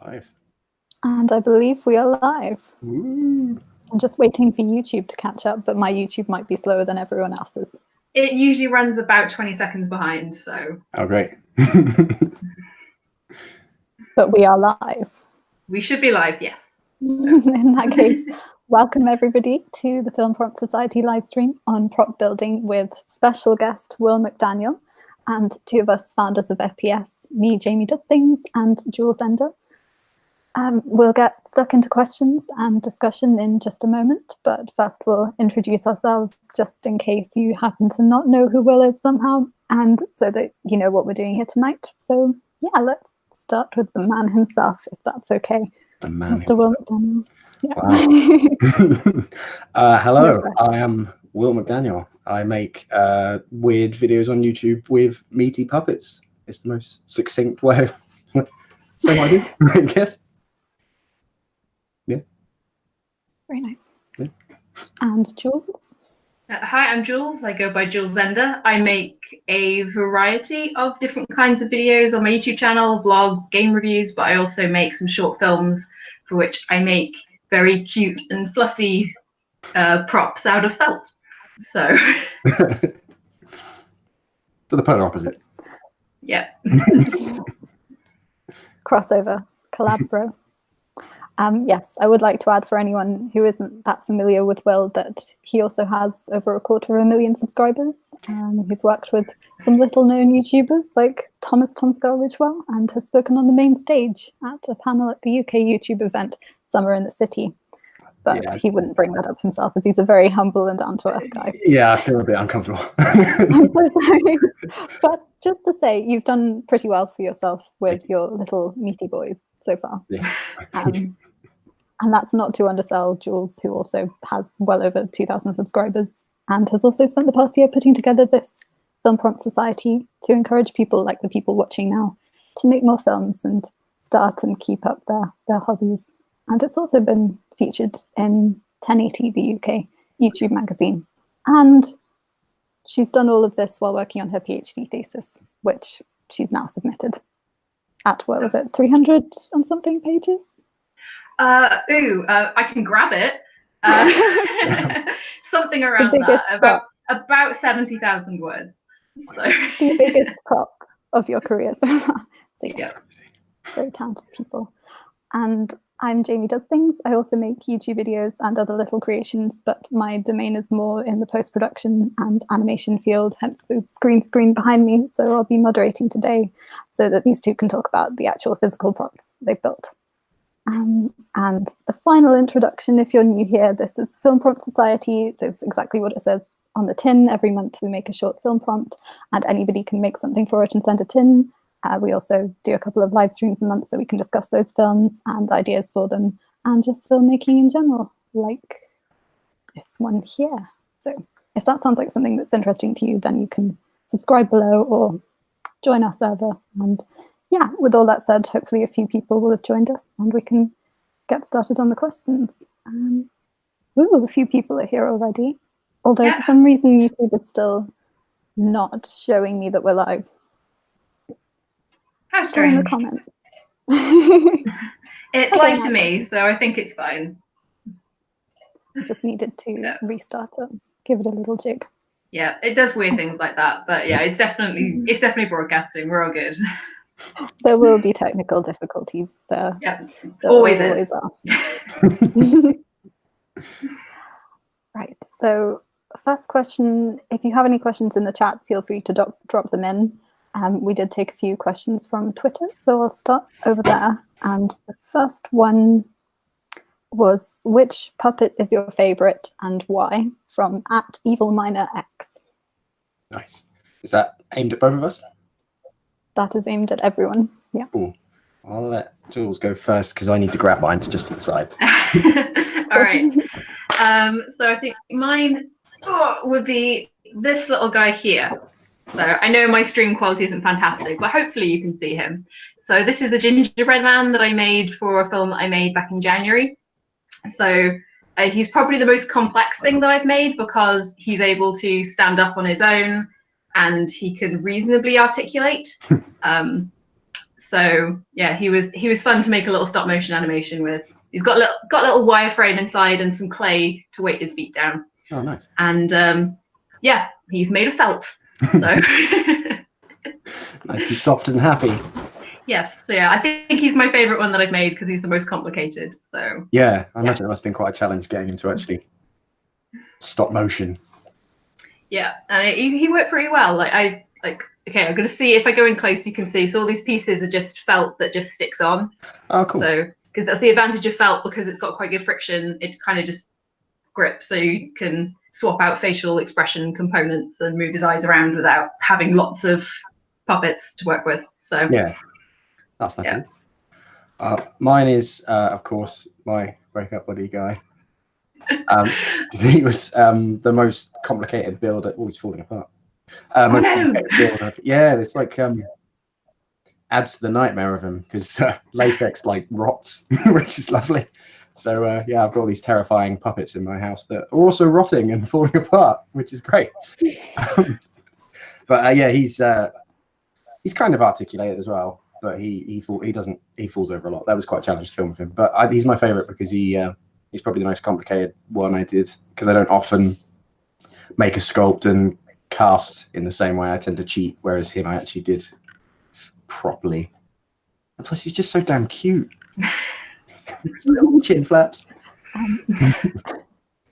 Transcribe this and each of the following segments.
Live. And I believe we are live. Ooh. I'm just waiting for YouTube to catch up, but my YouTube might be slower than everyone else's. It usually runs about 20 seconds behind, so. Oh, great. But we are live. We should be live, yes. In that case, welcome everybody to the Film Prop Society live stream on prop building with special guest Will McDaniel and two of us founders of FPS, me, Jamiedoesthings, and Joolzzenda. We'll get stuck into questions and discussion in just a moment, but first we'll introduce ourselves just in case you happen to not know who Will is somehow, and so that you know what we're doing here tonight. So yeah, let's start with the man himself, if that's okay. The man Mr. Will McDaniel. Yeah. Wow. Hello, I am Will McDaniel. I make weird videos on YouTube with meaty puppets. It's the most succinct way of saying what I do, I guess. Yeah. Very nice. Yeah. And Jules? Hi, I'm Jules. I go by Joolzzenda. I make a variety of different kinds of videos on my YouTube channel, vlogs, game reviews, but I also make some short films for which I make very cute and fluffy props out of felt. So. So the polar opposite. Yeah. Crossover, collab bro. Yes, I would like to add for anyone who isn't that familiar with Will that he also has over 250,000 subscribers. He's worked with some little known YouTubers like Tom Scarlidgewell and has spoken on the main stage at a panel at the UK YouTube event, Summer in the City. But yeah, he wouldn't bring that up himself as he's a very humble and down-to-earth guy. Yeah, I feel a bit uncomfortable. I'm so sorry. But just to say, you've done pretty well for yourself with your little meaty boys so far. Yeah. And that's not to undersell Jules, who also has well over 2,000 subscribers and has also spent the past year putting together this Film Prompt Society to encourage people like the people watching now to make more films and start and keep up their hobbies. And it's also been featured in 1080, the UK YouTube magazine. And she's done all of this while working on her PhD thesis, which she's now submitted at, what was it, 300 and something pages? I can grab it. Something around that, about 70,000 words. So. The biggest prop of your career so far. So yeah, very talented people. And I'm Jamiedoesthings. I also make YouTube videos and other little creations, but my domain is more in the post-production and animation field, hence the green screen behind me. So I'll be moderating today so that these two can talk about the actual physical props they've built. And the final introduction, if you're new here, this is the Film Prompt Society. It's exactly what it says on the tin. Every month we make a short film prompt and anybody can make something for it and send it in. We also do a couple of live streams a month so we can discuss those films and ideas for them and just filmmaking in general, like this one here. So if that sounds like something that's interesting to you, then you can subscribe below or join our server. And yeah, with all that said, hopefully a few people will have joined us and we can get started on the questions. A few people are here already. Although for some reason YouTube is still not showing me that we're live. How strange. In the comments. It's live to me, so I think it's fine. I just needed to restart it, give it a little jig. Yeah, it does weird things like that, but yeah, it's definitely broadcasting. We're all good. There will be technical difficulties there. Yeah, there always are. Right, so first question, if you have any questions in the chat, feel free to drop them in. We did take a few questions from Twitter, so I'll start over there. And the first one was, which puppet is your favorite and why? From @EvilMinerX. Nice. Is that aimed at both of us? That is aimed at everyone, yeah. Ooh. I'll let Jules go first because I need to grab mine just to the side. All right. So I think mine would be this little guy here. So I know my stream quality isn't fantastic, but hopefully you can see him. So this is the Gingerbread Man that I made for a film that I made back in January. So he's probably the most complex thing that I've made because he's able to stand up on his own and he can reasonably articulate. So yeah, he was fun to make a little stop motion animation with. He's got a little wireframe inside and some clay to weight his feet down. Oh, nice. And yeah, he's made of felt. So nice and soft and happy. Yes, so yeah, I think he's my favourite one that I've made because he's the most complicated. So yeah, I imagine it must have been quite a challenge getting him to actually stop motion. Yeah, and he worked pretty well. Okay, I'm gonna see if I go in close, you can see. So all these pieces are just felt that just sticks on. Oh, cool. So because that's the advantage of felt, because it's got quite good friction, it kind of just grips, so you can swap out facial expression components and move his eyes around without having lots of puppets to work with. So yeah. That's nice. Yeah. Mine is, of course, my breakup buddy guy. He was the most complicated build. Oh, he's falling apart. Yeah, it's like adds to the nightmare of him because latex like rots, which is lovely. So yeah, I've got all these terrifying puppets in my house that are also rotting and falling apart, which is great. But yeah, he's kind of articulated as well. But he falls over a lot. That was quite a challenge to film with him. But he's my favorite because he's probably the most complicated one I did, because I don't often make a sculpt and cast in the same way. I tend to cheat, whereas him I actually did properly. And plus, he's just so damn cute. His little chin flaps.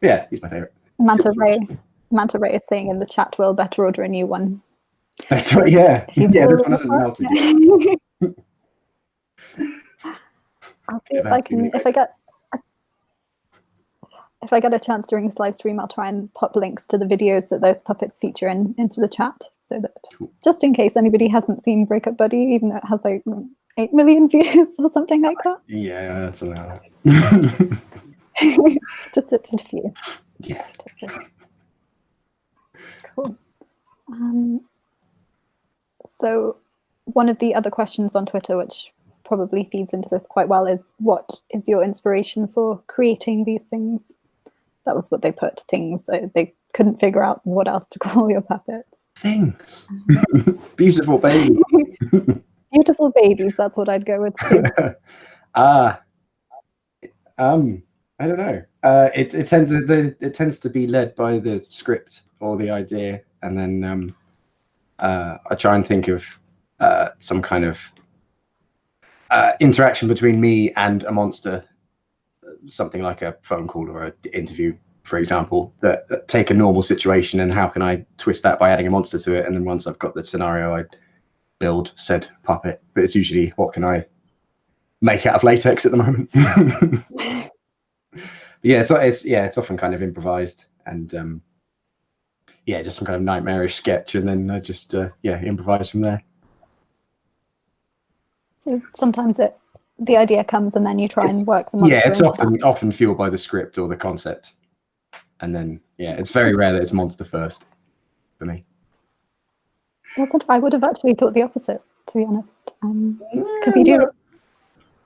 Yeah, he's my favorite. Manta Ray is saying in the chat, "Will better order a new one." That's right. Yeah, this one hasn't melted yet. I'll see if I can. If I get a chance during this live stream, I'll try and pop links to the videos that those puppets feature into the chat, so that just in case anybody hasn't seen Breakup Buddy, even though it has like 8 million views or something like that. Yeah, something like that. just a few. Yeah. Cool. So one of the other questions on Twitter, which probably feeds into this quite well, is what is your inspiration for creating these things? That was what they put, things. They couldn't figure out what else to call your puppets. Things. Beautiful babies. Beautiful babies, that's what I'd go with too. I don't know. It tends to be led by the script or the idea, and then I try and think of some kind of interaction between me and a monster, something like a phone call or an interview, for example, that take a normal situation and how can I twist that by adding a monster to it. And then once I've got the scenario, I build said puppet. But it's usually, what can I make out of latex at the moment? Yeah, so it's often kind of improvised, and yeah, just some kind of nightmarish sketch, and then I just improvise from there. So sometimes the idea comes and then you try and work the monster. Yeah, it's often fueled by the script or the concept, and then yeah, it's very rare that it's monster first for me. I would have actually thought the opposite, to be honest, because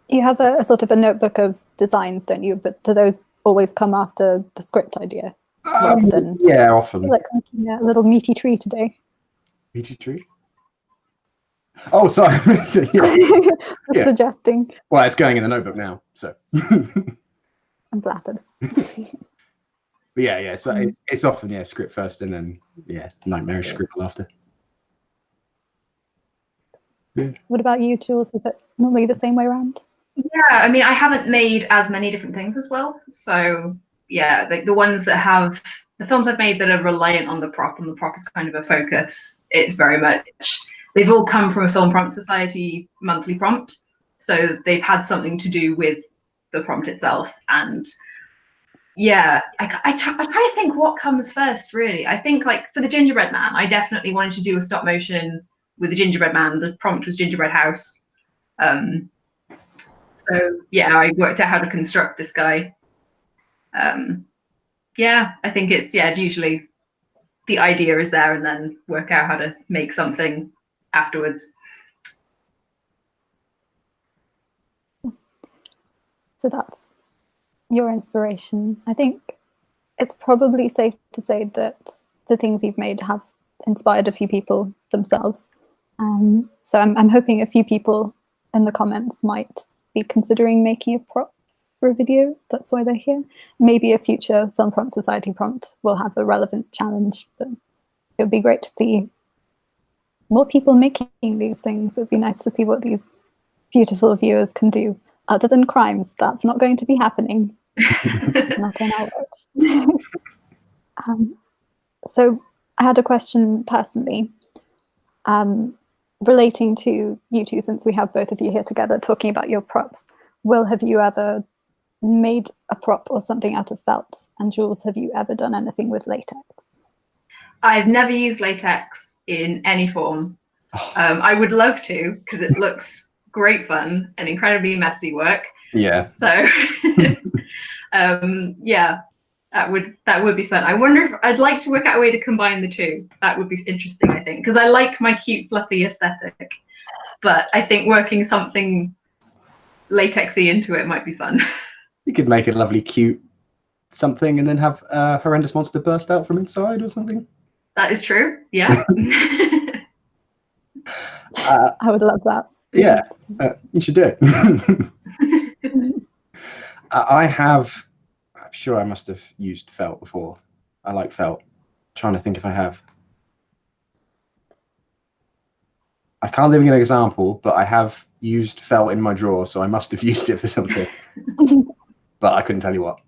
you have a sort of a notebook of designs, don't you? But do those always come after the script idea? Yeah, often. Like making a little meaty tree today. Meaty tree? Oh, sorry. Yeah. Suggesting. Well, it's going in the notebook now, so. I'm flattered. But yeah. So it's often script first, and then nightmarish script after. Yeah. What about you, Jules? Is it normally the same way around? Yeah, I mean, I haven't made as many different things as well. So yeah, the ones that have the films I've made that are reliant on the prop, and the prop is kind of a focus. It's very much, they've all come from a Film Prompt Society monthly prompt, so they've had something to do with the prompt itself. And yeah, I try to think what comes first, really. I think, like, for the Gingerbread Man, I definitely wanted to do a stop motion with the Gingerbread Man. The prompt was Gingerbread House. So yeah, I worked out how to construct this guy. Yeah, I think it's usually the idea is there, and then work out how to make something afterwards. So that's your inspiration. I think it's probably safe to say that the things you've made have inspired a few people themselves. So I'm hoping a few people in the comments might be considering making a prop for a video. That's why they're here. Maybe a future Film Prompt Society prompt will have a relevant challenge, but it would be great to see more people making these things. It would be nice to see what these beautiful viewers can do. Other than crimes, that's not going to be happening. Not on our watch. So I had a question personally, relating to you two, since we have both of you here together talking about your props. Will, have you ever made a prop or something out of felt? And Jules, have you ever done anything with latex? I've never used latex in any form. I would love to, because it looks great fun and incredibly messy work. Yeah. So yeah, that would be fun. I wonder if I'd like to work out a way to combine the two. That would be interesting, I think, because I like my cute fluffy aesthetic, but I think working something latexy into it might be fun. You could make a lovely cute something and then have a horrendous monster burst out from inside or something. That is true. Yeah. I would love that. Yeah, you should do it. I'm sure I must have used felt before. I like felt. I'm trying to think if I have. I can't think of an example, but I have used felt in my drawer, so I must have used it for something. But I couldn't tell you what.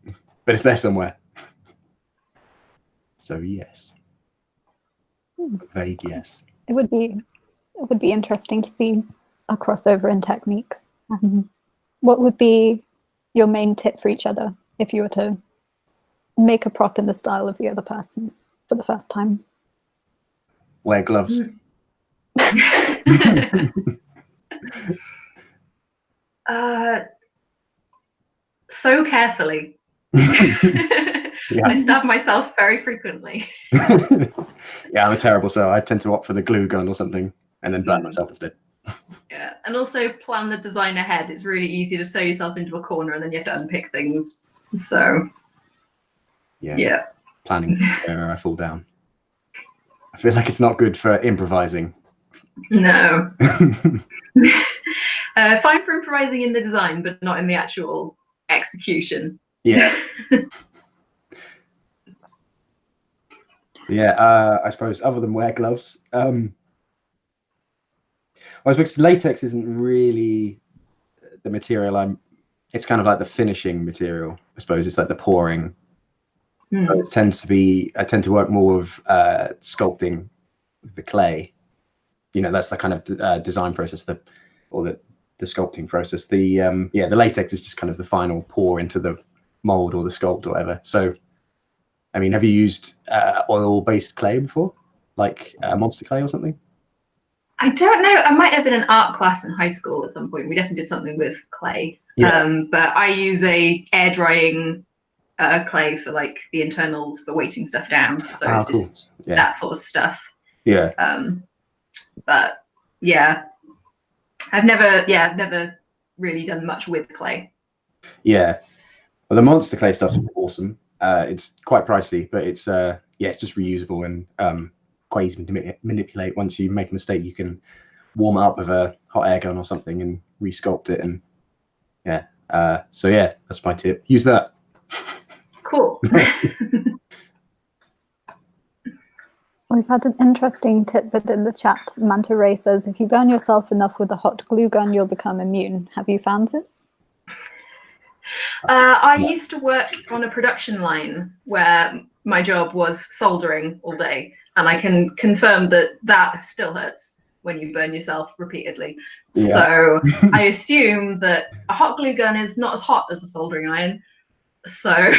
But it's there somewhere. So yes. Vague yes. It would be interesting to see a crossover in techniques. What would be your main tip for each other if you were to make a prop in the style of the other person for the first time? Wear gloves. So carefully. Yeah. I stab myself very frequently. Yeah, I'm a terrible sewer. I tend to opt for the glue gun or something and then burn myself instead. Yeah, and also plan the design ahead. It's really easy to sew yourself into a corner and then you have to unpick things. So yeah. Planning where I fall down. I feel like it's not good for improvising. No. Fine for improvising in the design, but not in the actual execution. Yeah. Yeah, I suppose other than wear gloves, well, I suppose latex isn't really the material it's kind of like the finishing material, I suppose. It's like the pouring. So it tends to be, I tend to work more with sculpting the clay. You know, that's the kind of design process, the sculpting process. The latex is just kind of the final pour into the mold or the sculpt or whatever. So, I mean, have you used oil-based clay before, like monster clay or something? I don't know. I might have been in an art class in high school at some point. We definitely did something with clay. Yeah. But I use a air drying clay for like the internals for weighting stuff down. So it's cool. just that sort of stuff. Yeah. But yeah, I've never really done much with clay. Yeah. Well, the monster clay stuff's awesome. It's quite pricey, but it's it's just reusable and quite easy to manipulate. Once you make a mistake, you can warm it up with a hot air gun or something and resculpt it. And so yeah, that's my tip. Use that. Cool. We've had an interesting tidbit in the chat. Manta Ray says, if you burn yourself enough with a hot glue gun, you'll become immune. Have you found this? I used to work on a production line where my job was soldering all day, and I can confirm that still hurts when you burn yourself repeatedly. Yeah. So I assume that a hot glue gun is not as hot as a soldering iron. So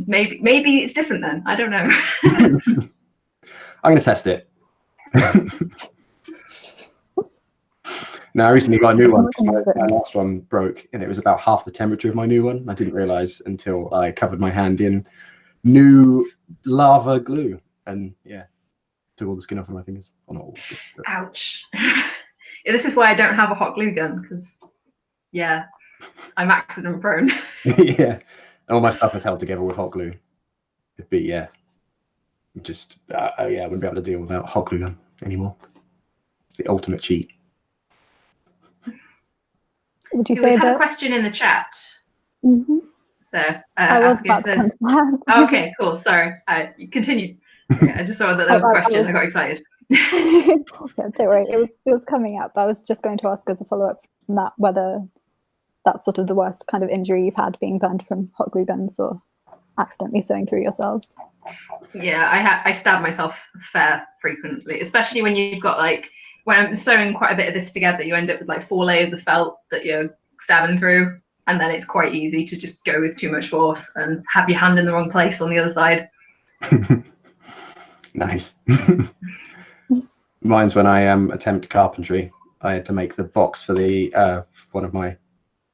maybe it's different then. I don't know. I'm gonna test it. No, I recently got a new one because my last one broke, and it was about half the temperature of my new one. I didn't realize until I covered my hand in new lava glue, and took all the skin off of my fingers. Oh, not all. Ouch. This is why I don't have a hot glue gun, because I'm accident prone. Yeah, all my stuff is held together with hot glue. But just I wouldn't be able to deal without hot glue gun anymore. It's the ultimate cheat. Would you We've say had that? a question in the chat. Mm-hmm. So I was asking if about to there's. come to Okay, cool. Sorry. You continue. Okay, I just saw that there was a question. I got excited. Yeah, don't worry. It was coming up. I was just going to ask as a follow-up from that whether that's sort of the worst kind of injury you've had, being burned from hot glue guns or accidentally sewing through yourselves. Yeah, I stab myself fair frequently, especially when you've got like, when I'm sewing quite a bit of this together, you end up with like 4 layers of felt that you're stabbing through, and then it's quite easy to just go with too much force and have your hand in the wrong place on the other side. Nice. Mine's when I attempt carpentry. I had to make the box for the one of my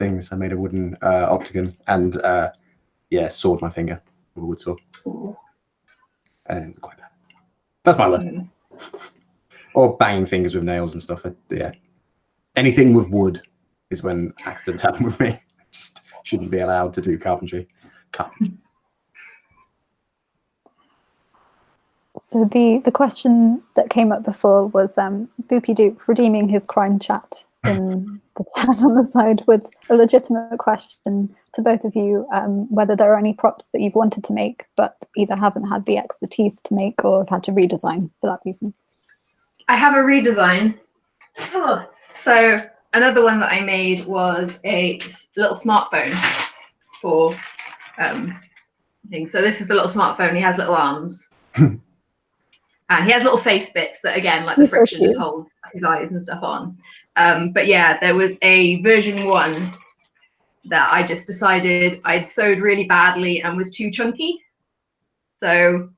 things. I made a wooden octagon and yeah, sawed my finger with a wood saw. Ooh. And quite bad. That's my luck. Or banging fingers with nails and stuff. Yeah, anything with wood is when accidents happen with me. Just shouldn't be allowed to do carpentry. So the question that came up before was Boopy Doop redeeming his crime chat in the chat on the side with a legitimate question to both of you, whether there are any props that you've wanted to make but either haven't had the expertise to make or have had to redesign for that reason. I have a redesign. So another one that I made was a little smartphone for things. So this is the little smartphone. He has little arms. And he has little face bits that, again, like the friction just holds his eyes and stuff on. But yeah, there was a version 1 that I just decided I'd sewed really badly and was too chunky. So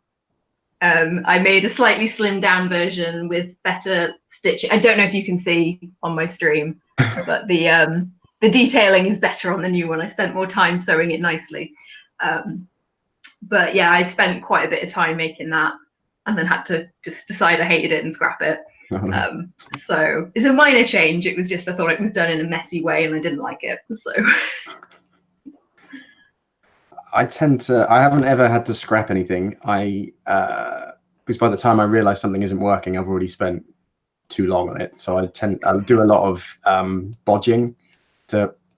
I made a slightly slimmed down version with better stitching. I don't know if you can see on my stream, but the detailing is better on the new one. I spent more time sewing it nicely. But yeah, I spent quite a bit of time making that, and then had to just decide I hated it and scrap it. So it's a minor change. It was just I thought it was done in a messy way and I didn't like it. So I haven't ever had to scrap anything. Because by the time I realize something isn't working, I've already spent too long on it. So I'll do a lot of bodging.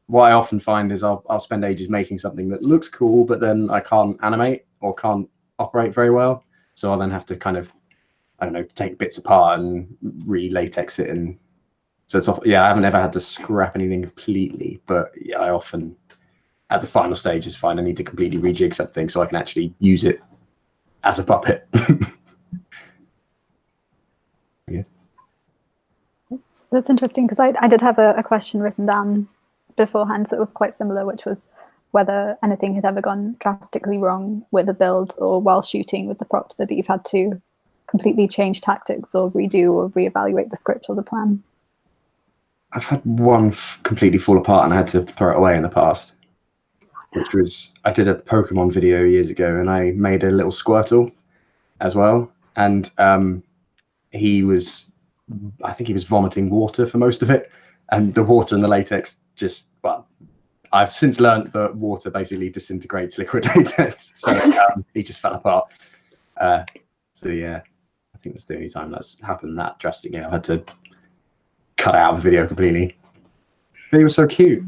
What I often find is I'll spend ages making something that looks cool, but then I can't animate or can't operate very well. So I'll then have to kind of, I don't know, take bits apart and re-latex it. And so it's yeah, I haven't ever had to scrap anything completely, but yeah, I often at the final stages find I need to completely rejig something so I can actually use it as a puppet. Yeah. That's interesting, because I did have a question written down beforehand that was quite similar, which was whether anything had ever gone drastically wrong with a build or while shooting with the props, so that you've had to completely change tactics or redo or reevaluate the script or the plan. I've had one completely fall apart and I had to throw it away in the past, which was, I did a Pokemon video years ago and I made a little Squirtle as well. And I think he was vomiting water for most of it. And the water and the latex just, well, I've since learned that water basically disintegrates liquid latex. So he just fell apart. So yeah, I think that's the only time that's happened that drastically. I've had to cut out the video completely. But he was so cute.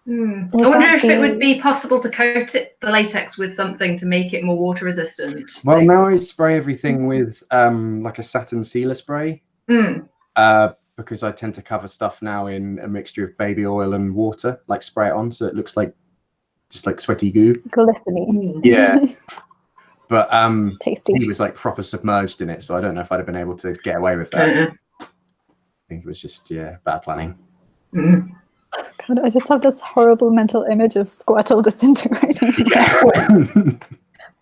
I wonder if it would be possible to coat the latex with something to make it more water resistant. Well, now I spray everything with like a satin sealer spray. Because I tend to cover stuff now in a mixture of baby oil and water, like spray it on so it looks like just like sweaty goo. Glistening. Yeah. But tasty. He was like proper submerged in it, so I don't know if I'd have been able to get away with that. I think it was just, yeah, bad planning. God, I just have this horrible mental image of Squirtle disintegrating.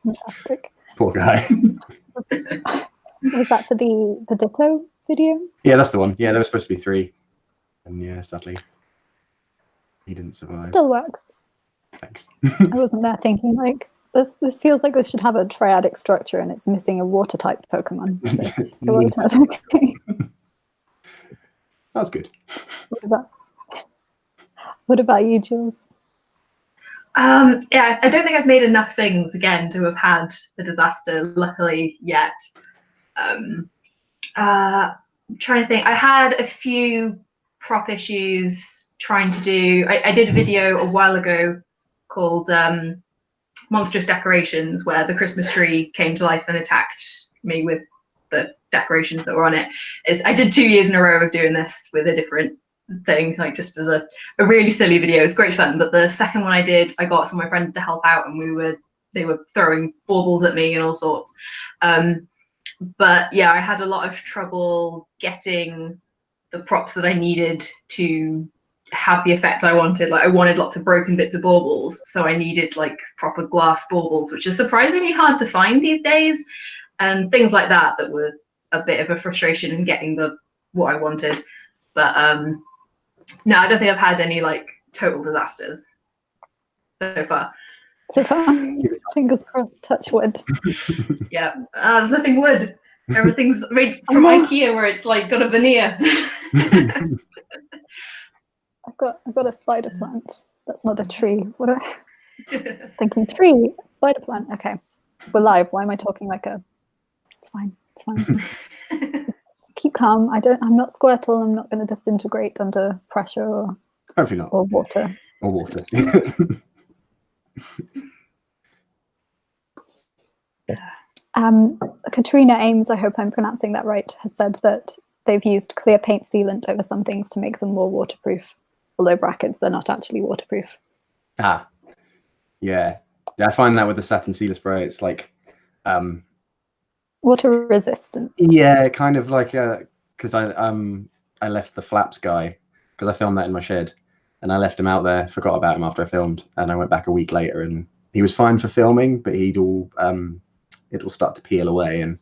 Fantastic. Poor guy. Was that for the Ditto video? Yeah, that's the one. Yeah, there was supposed to be 3. And yeah, sadly, he didn't survive. Still works. Thanks. I wasn't there thinking, like, this feels like this should have a triadic structure and it's missing a water type Pokemon. So it worked out okay. That's good. What about you, Jules? Yeah, I don't think I've made enough things again to have had a disaster, luckily, yet. I'm trying to think. I had a few prop issues, trying to do, I did a video a while ago called Monstrous Decorations, where the Christmas tree came to life and attacked me with the decorations that were on it. I did 2 years in a row of doing this with a different thing, like just as a really silly video. It's great fun. But the second one I did, I got some of my friends to help out, and they were throwing baubles at me and all sorts. But yeah, I had a lot of trouble getting the props that I needed to have the effect I wanted. Like I wanted lots of broken bits of baubles, so I needed like proper glass baubles, which is surprisingly hard to find these days, and things like that were a bit of a frustration in getting what I wanted. But no, I don't think I've had any like total disasters so far. So far, fingers crossed, touch wood. Yeah, there's nothing wood. Everything's made from IKEA, where it's like got a veneer. I've got a spider plant. That's not a tree. What am I thinking? Tree, spider plant. Okay, we're live. Why am I talking like a? It's fine. It's fine. Just keep calm. I'm not Squirtle. I'm not going to disintegrate under pressure or. Hopefully not. Or water. Or water. Katrina Ames, I hope I'm pronouncing that right, has said that they've used clear paint sealant over some things to make them more waterproof. Although brackets, they're not actually waterproof. Yeah. I find that with the satin sealer spray, it's like water resistant. Yeah, kind of like because I left the flaps guy because I filmed that in my shed, and I left him out there, forgot about him after I filmed, and I went back a week later, and he was fine for filming, but it'll start to peel away, and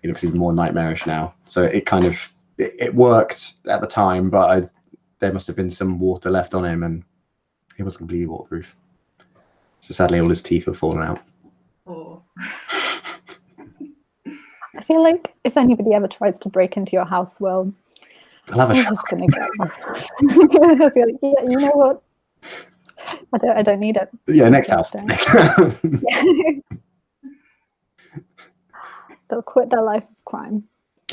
it looks even more nightmarish now. So it kind of it worked at the time, but there must have been some water left on him, and he was completely waterproof. So sadly, all his teeth have fallen out. Oh. I feel like if anybody ever tries to break into your house, well, I'm just gonna go. I feel like, yeah, you know what? I don't need it. Yeah, next house. Next house. They'll quit their life of crime.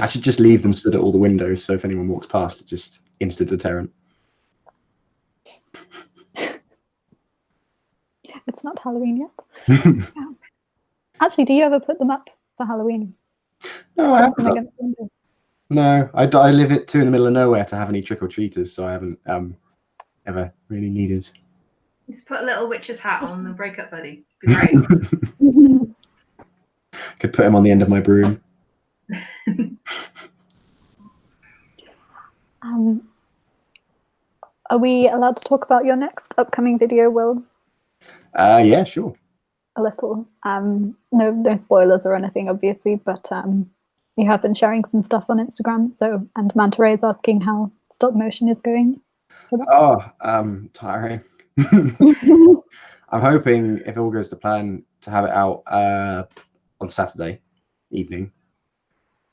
I should just leave them stood at all the windows, so if anyone walks past, it's just instant deterrent. It's not Halloween yet. Yeah. Actually, do you ever put them up for Halloween? No, I haven't. No, I live it too in the middle of nowhere to have any trick-or-treaters, so I haven't ever really needed. Just put a little witch's hat on and break up, buddy. Be great. Could put him on the end of my broom. Are we allowed to talk about your next upcoming video, Will? Yeah, sure. A little. No spoilers or anything, obviously, but you have been sharing some stuff on Instagram. So, and Manta Ray is asking how stop motion is going. Tiring. I'm hoping, if all goes to plan, to have it out on Saturday evening,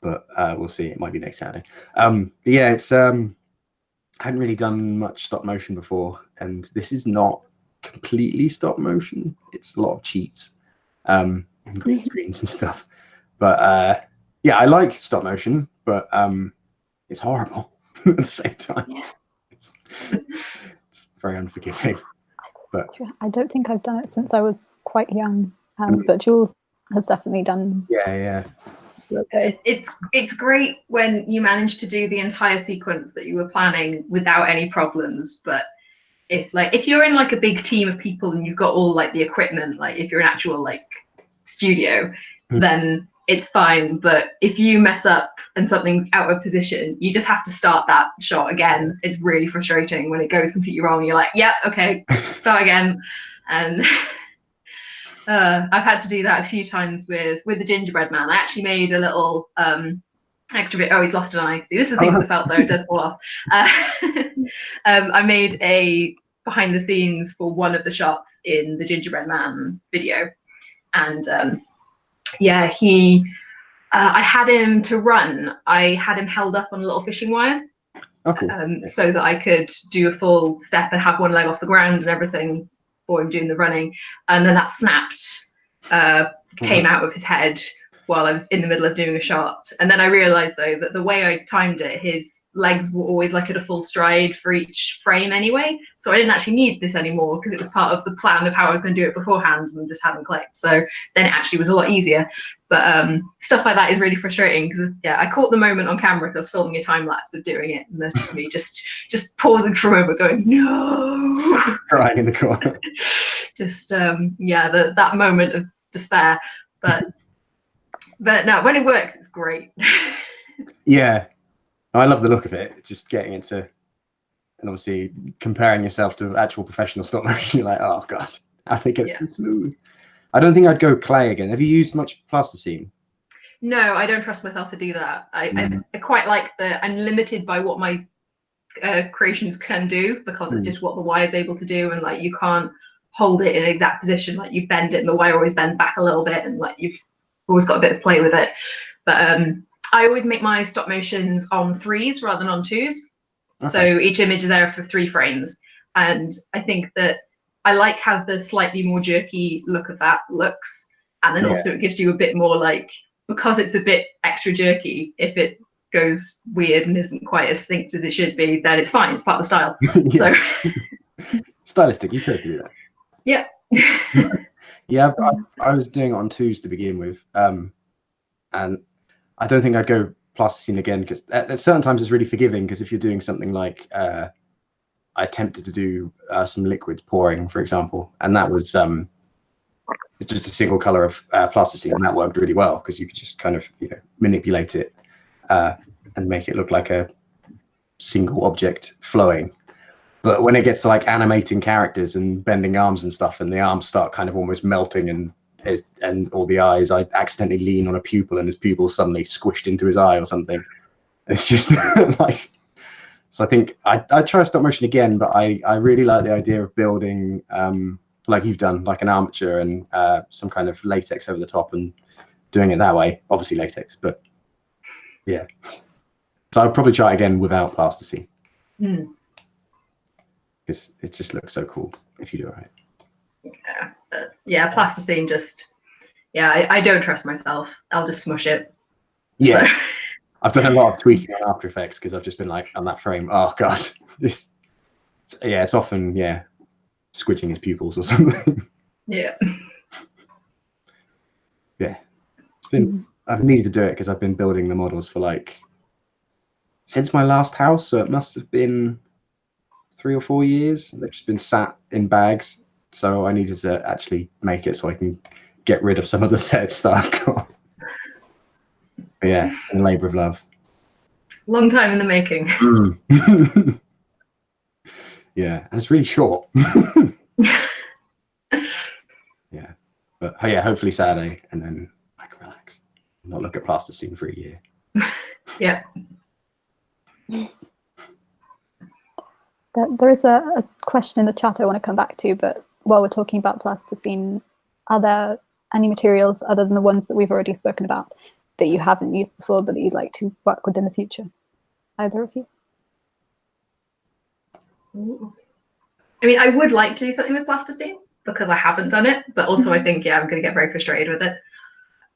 but we'll see. It might be next Saturday. Yeah, it's I hadn't really done much stop motion before, and this is not completely stop motion. It's a lot of cheats and green screens and stuff. But yeah, I like stop motion, but it's horrible at the same time. Yeah. It's very unforgiving. But I don't think I've done it since I was quite young. But Jules has definitely done. Yeah. It's great when you manage to do the entire sequence that you were planning without any problems. But if you're in like a big team of people and you've got all like the equipment, like if you're an actual like studio, then it's fine. But if you mess up and something's out of position, you just have to start that shot again. It's really frustrating when it goes completely wrong. You're like, yeah, okay, start again. And I've had to do that a few times with the Gingerbread Man. I actually made a little extra bit. Oh, he's lost an eye. See, this is the thing with the felt though, it does fall off. I made a behind the scenes for one of the shots in the Gingerbread Man video, and yeah, I had him to run. I had him held up on a little fishing wire, so that I could do a full step and have one leg off the ground and everything for him doing the running. And then that snapped, came out of his head, while I was in the middle of doing a shot. And then I realized though that the way I timed it, his legs were always like at a full stride for each frame anyway. So I didn't actually need this anymore because it was part of the plan of how I was going to do it beforehand and just hadn't clicked. So then it actually was a lot easier. But stuff like that is really frustrating because yeah, I caught the moment on camera because I was filming a time lapse of doing it, and there's just me just pausing for a moment, going no, crying in the corner. Just yeah, that moment of despair. But no, when it works, it's great. Yeah, I love the look of it. Just getting into, and obviously comparing yourself to actual professional stop motion, you're like, oh god, how do they get it smooth? I don't think I'd go clay again. Have you used much plasticine? No, I don't trust myself to do that. I quite like that I'm limited by what my creations can do, because it's just what the wire is able to do, and like you can't hold it in an exact position. Like you bend it and the wire always bends back a little bit, and like you've always got a bit of play with it. But I always make my stop motions on 3s rather than on 2s. Okay. So each image is there for 3 frames, and I think that I like how the slightly more jerky look of that looks, and then also it gives you a bit more, like, because it's a bit extra jerky, if it goes weird and isn't quite as synced as it should be, then it's fine, it's part of the style. So stylistic, you could do that. Yeah. Yeah, I was doing it on 2s to begin with, and I don't think I'd go plasticine again, because at certain times it's really forgiving, because if you're doing something like I attempted to do some liquids pouring, for example, and that was just a single color of plasticine, and that worked really well because you could just kind of manipulate it and make it look like a single object flowing. But when it gets to like animating characters and bending arms and stuff, and the arms start kind of almost melting and all the eyes, I accidentally lean on a pupil and his pupil suddenly squished into his eye or something. It's just like, so I think I'd try stop motion again, but I really like the idea of building like you've done, like an armature and some kind of latex over the top and doing it that way. Obviously latex, but yeah. So I'd probably try it again without plasticine. Because it just looks so cool if you do it right. Yeah, plasticine just, I don't trust myself. I'll just smush it. Yeah. So. I've done a lot of tweaking on After Effects because I've just been like, on that frame, oh god, it's often squidging his pupils or something. Yeah. Yeah. It's been, I've needed to do it because I've been building the models for like since my last house, so it must have been 3 or 4 years. They've just been sat in bags, so I needed to actually make it so I can get rid of some of the sets that I've got. But yeah, a labour of love. Long time in the making. Yeah, and it's really short. Yeah, but yeah, hopefully Saturday, and then I can relax and not look at plasticine for a year. Yeah. There is a question in the chat I want to come back to, but while we're talking about plasticine, are there any materials other than the ones that we've already spoken about that you haven't used before but that you'd like to work with in the future? Either of you? I mean, I would like to do something with plasticine because I haven't done it, but also I think, I'm going to get very frustrated with it.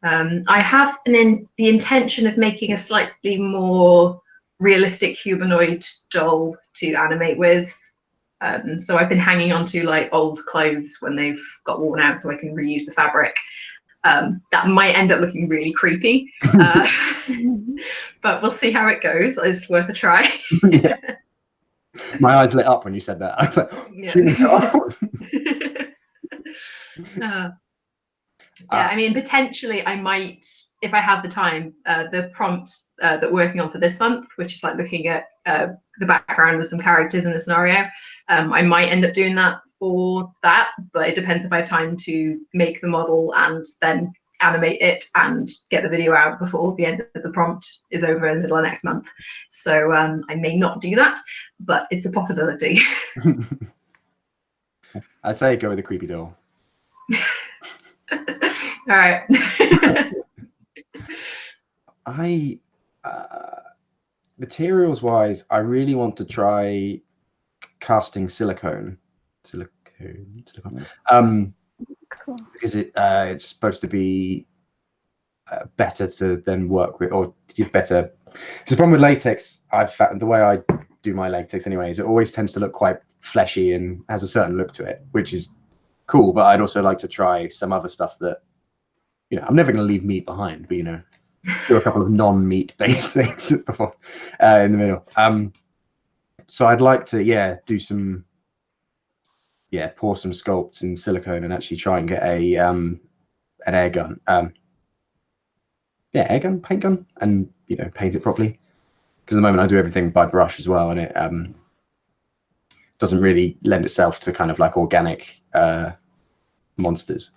I have the intention of making a slightly more realistic humanoid doll to animate with. So I've been hanging on to like old clothes when they've got worn out so I can reuse the fabric. That might end up looking really creepy, but we'll see how it goes. It's worth a try. Yeah. My eyes lit up when you said that. I was like, I mean, potentially I might, if I have the time, the prompt that we're working on for this month, which is like looking at the background of some characters in the scenario, I might end up doing that for that, but it depends if I have time to make the model and then animate it and get the video out before the end of the prompt is over in the middle of next month. So I may not do that, but it's a possibility. I say go with a creepy doll. All right. Materials wise, I really want to try casting silicone. Because it's supposed to be better to then work with, or better. Because the problem with latex, I've found the way I do my latex anyway, is it always tends to look quite fleshy and has a certain look to it, which is cool. But I'd also like to try some other stuff that, I'm never going to leave meat behind, but do a couple of non-meat based things before in the middle. So I'd like to do some, pour some sculpts in silicone and actually try and get a an air gun, air gun, paint gun, and paint it properly. Because at the moment I do everything by brush as well, and it doesn't really lend itself to kind of like organic monsters,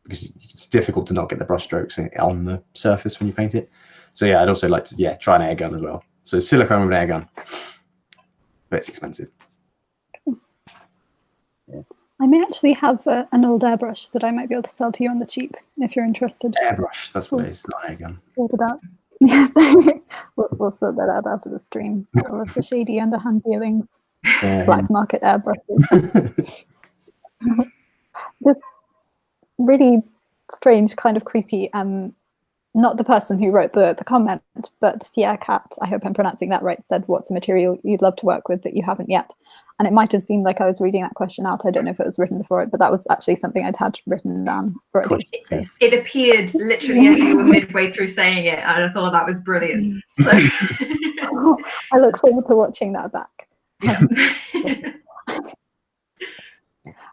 because it's difficult to not get the brush strokes on the surface when you paint it. So yeah, I'd also like to try an air gun as well. So silicone with an air gun, but it's expensive. I may actually have an old airbrush that I might be able to sell to you on the cheap if you're interested. Airbrush, that's what it is, not air gun. Sort it out. Yes, we'll sort that out after the stream. All of the shady underhand dealings, black market airbrushes. This really strange, kind of creepy. Not the person who wrote the comment, but Pierre Cat, I hope I'm pronouncing that right, said, "What's a material you'd love to work with that you haven't yet?" And it might have seemed like I was reading that question out. I don't know if it was written before it, but that was actually something I'd had written down already. It appeared literally as you were midway through saying it, and I thought that was brilliant. So I look forward to watching that back.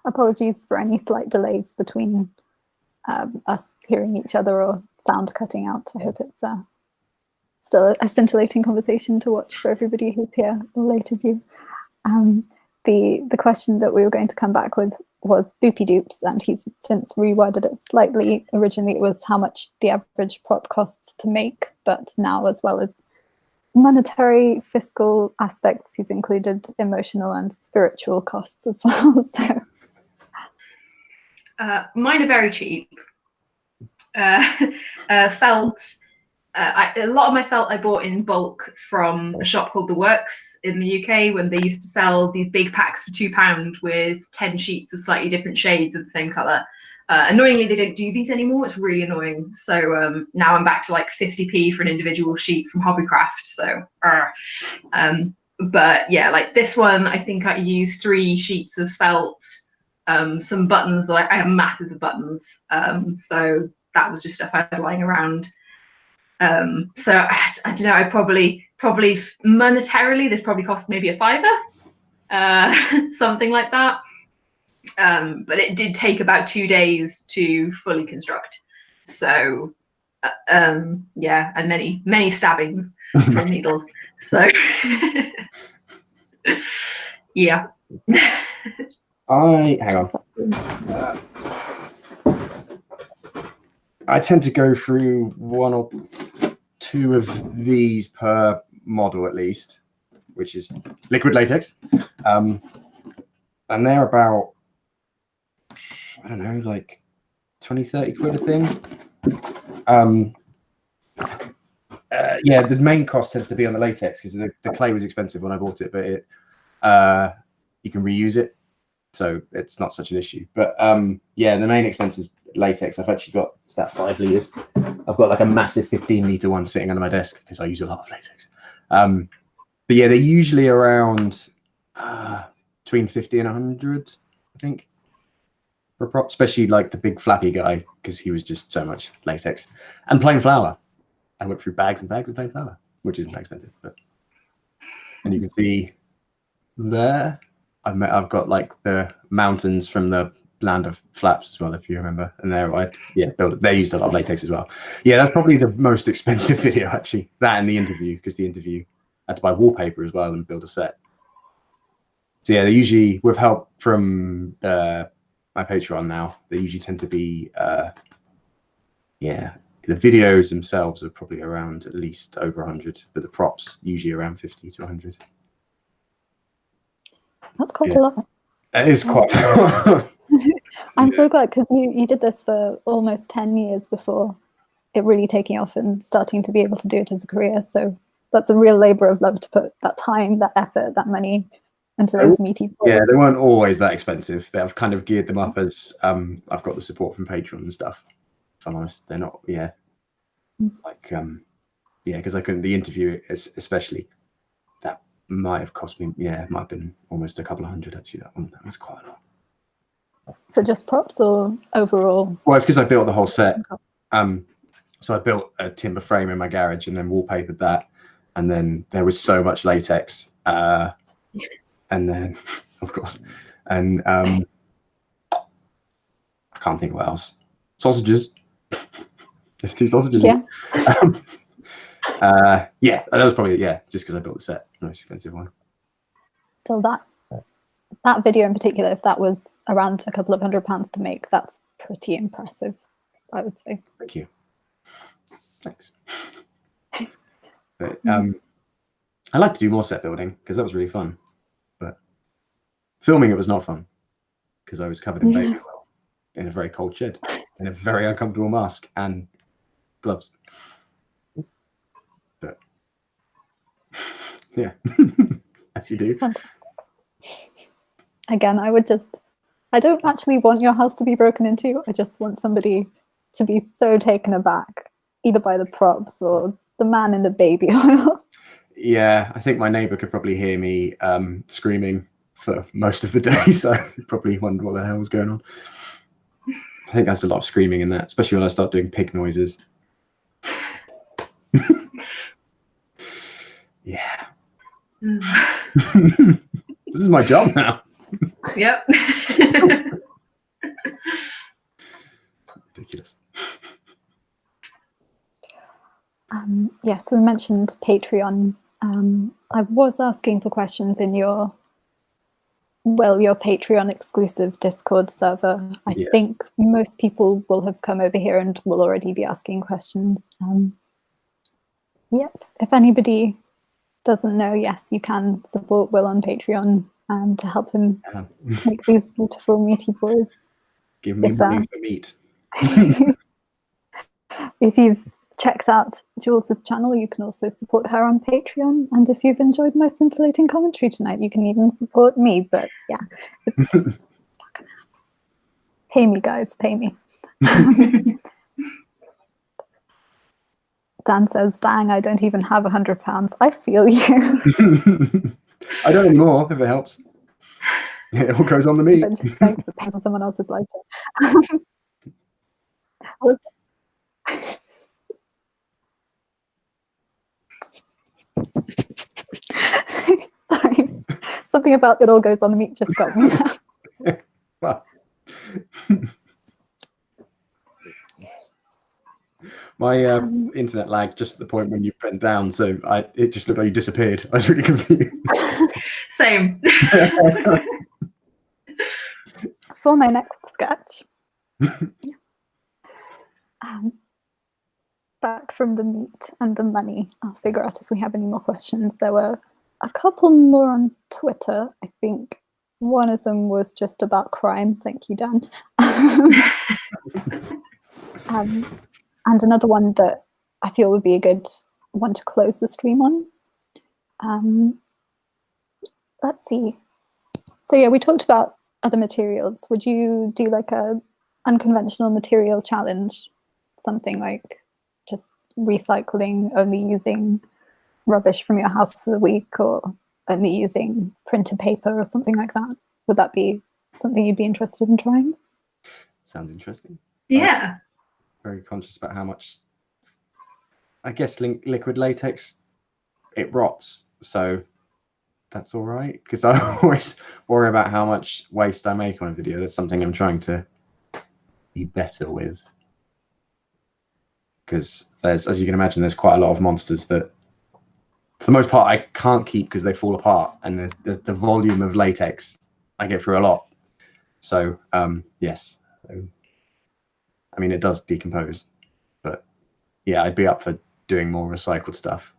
Apologies for any slight delays between us hearing each other or sound cutting out. I hope it's still a scintillating conversation to watch for everybody who's here, the later view. The question that we were going to come back with was Boopy Doops, and he's since reworded it slightly. Originally it was how much the average prop costs to make, but now, as well as monetary fiscal aspects, he's included emotional and spiritual costs as well. So mine are very cheap. Felt. A lot of my felt I bought in bulk from a shop called The Works in the UK, when they used to sell these big packs for £2 with 10 sheets of slightly different shades of the same colour. Annoyingly, they don't do these anymore. It's really annoying. So now I'm back to like 50p for an individual sheet from Hobbycraft. So, but yeah, like this one, I think I used 3 sheets of felt, some buttons that I have masses of buttons. So that was just stuff I had lying around. So I don't know, I probably monetarily this probably cost maybe a £5, something like that, but it did take about 2 days to fully construct. So yeah, and many stabbings from needles. So yeah. Hang on. I tend to go through 1 or 2 of these per model at least, which is liquid latex. And they're about, I don't know, like 20-30 quid a thing. Yeah, the main cost tends to be on the latex, because the clay was expensive when I bought it, but you can reuse it, so it's not such an issue. But yeah, the main expense is latex. I've actually got, it's that 5 litres. I've got like a massive 15-litre one sitting under my desk because I use a lot of latex. But yeah, they're usually around between 50 and 100, I think, for a prop, especially like the big flappy guy, because he was just so much latex. And plain flour. I went through bags and bags of plain flour, which isn't that expensive. And you can see there, I've got like the mountains from the land of flaps as well, if you remember. And there, they used a lot of latex as well. Yeah, that's probably the most expensive video, actually. That and the interview, because the interview I had to buy wallpaper as well and build a set. So yeah, they usually, with help from my Patreon now, they usually tend to be, yeah, the videos themselves are probably around at least over 100, but the props usually around 50 to 100. That's quite a lot. That is quite a lot. I'm so glad, because you did this for almost 10 years before it really taking off and starting to be able to do it as a career. So that's a real labor of love to put that time, that effort, that money into those meaty products. Yeah, they weren't always that expensive. I've kind of geared them up as I've got the support from Patreon and stuff. If I'm honest, they're not. Yeah, Like, yeah, because I couldn't, the interview especially, that might have cost me, yeah, it might have been almost a couple of hundred actually, that one. That was quite a lot. For just props or overall? Well, it's because I built the whole set. So I built a timber frame in my garage and then wallpapered that. And then there was so much latex. And then, of course, and I can't think what else. Sausages. There's 2 sausages. Yeah. Yeah, that was probably, yeah, just because I built the set, the most expensive one. Still, that video in particular, if that was around a couple of £100 to make, that's pretty impressive, I would say. Thank you. Thanks. But I like to do more set building because that was really fun. But filming it was not fun because I was covered in baby oil in a very cold shed in a very uncomfortable mask and gloves. But yeah, as you do. Again, I don't actually want your house to be broken into. I just want somebody to be so taken aback, either by the props or the man in the baby oil. Yeah, I think my neighbour could probably hear me screaming for most of the day, so I probably wondered what the hell was going on. I think there's a lot of screaming in that, especially when I start doing pig noises. Yeah. This is my job now. Yep. Ridiculous. Yeah, so we mentioned Patreon. I was asking for questions in your Patreon exclusive Discord server. I think most people will have come over here and will already be asking questions. Yep, if anybody doesn't know, yes, you can support Will on Patreon to help him make these beautiful meaty boys. Give me money for meat. If you've checked out Jules' channel, you can also support her on Patreon. And if you've enjoyed my scintillating commentary tonight, you can even support me. But yeah, it's pay me, guys, pay me. Dan says, dang, I don't even have £100. I feel you. I don't anymore, if it helps. It all goes on the meat. Just beg for paying on someone else's lighter. Sorry, something about it all goes on the meat just got me. Well, my internet lagged just at the point when you bent down, so it just looked like you disappeared. I was really confused. Same. For my next sketch, back from the meat and the money, I'll figure out if we have any more questions. There were a couple more on Twitter. I think one of them was just about crime. Thank you, Dan. And another one that I feel would be a good one to close the stream on. Let's see. So yeah, we talked about other materials. Would you do like a unconventional material challenge? Something like just recycling, only using rubbish from your house for the week, or only using printed paper or something like that? Would that be something you'd be interested in trying? Sounds interesting. Yeah. Very conscious about how much, I guess, liquid latex, it rots, so that's all right, because I always worry about how much waste I make on a video. That's something I'm trying to be better with, because there's, as you can imagine, there's quite a lot of monsters that for the most part I can't keep because they fall apart, and there's the volume of latex I get through a lot. So yes, I mean, it does decompose, but yeah, I'd be up for doing more recycled stuff.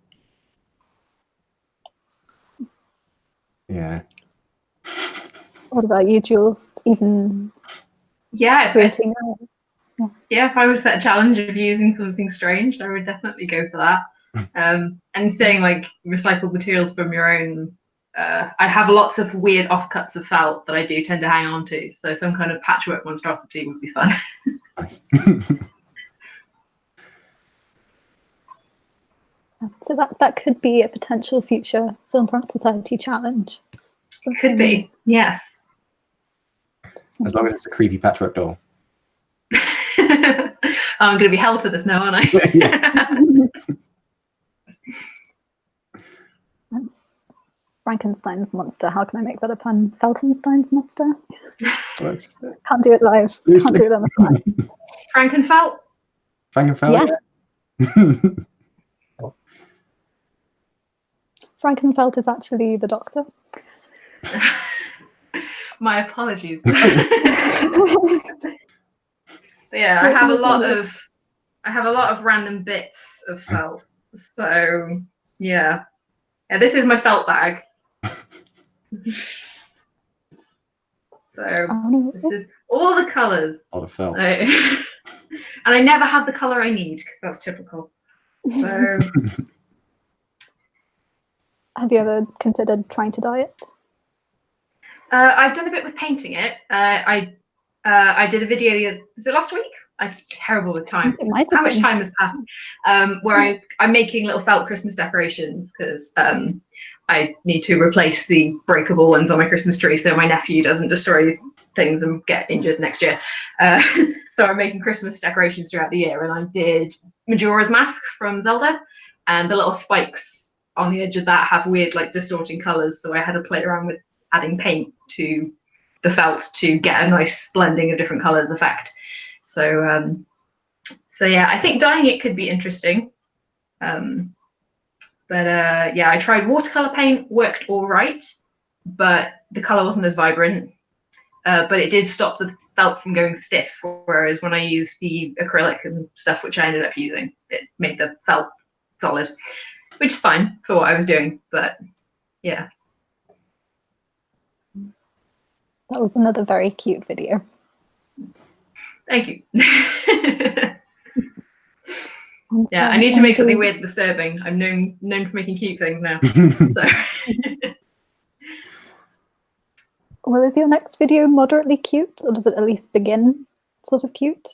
Yeah. What about you, Jules? Even yeah, floating out? Yeah, if I was set a challenge of using something strange, I would definitely go for that. And saying like recycled materials from your own, I have lots of weird offcuts of felt that I do tend to hang on to, so some kind of patchwork monstrosity would be fun. Nice. So that could be a potential future Film Prompt Society challenge. Could be, yes. As long as it's a creepy patchwork doll. I'm going to be held to this now, aren't I? That's Frankenstein's monster. How can I make that a pun? Feltenstein's monster? Can't do it live. Can't do it on the fly. Frankenfelt? Frankenfelt? Yeah. Frankenfelt is actually the doctor. My apologies. But yeah, I have a lot of random bits of felt. So yeah, this is my felt bag. So this is all the colours. A lot of felt. And I never have the colour I need because that's typical. So have you ever considered trying to dye it? I've done a bit with painting it. I did a video. Was it last week? I'm terrible with time. How much time has passed? Where I'm making little felt Christmas decorations because I need to replace the breakable ones on my Christmas tree so my nephew doesn't destroy things and get injured next year. So I'm making Christmas decorations throughout the year, and I did Majora's Mask from Zelda, and the little spikes on the edge of that have weird, like, distorting colours. So I had to play around with adding paint to the felt to get a nice blending of different colours effect. So yeah, I think dyeing it could be interesting. But yeah, I tried watercolor paint, worked all right, but the color wasn't as vibrant. But it did stop the felt from going stiff, whereas when I used the acrylic and stuff, which I ended up using, it made the felt solid, which is fine for what I was doing. But yeah. That was another very cute video. Thank you. Yeah, I need to make something weird and disturbing. I'm known for making cute things now. So. Well, is your next video moderately cute, or does it at least begin sort of cute?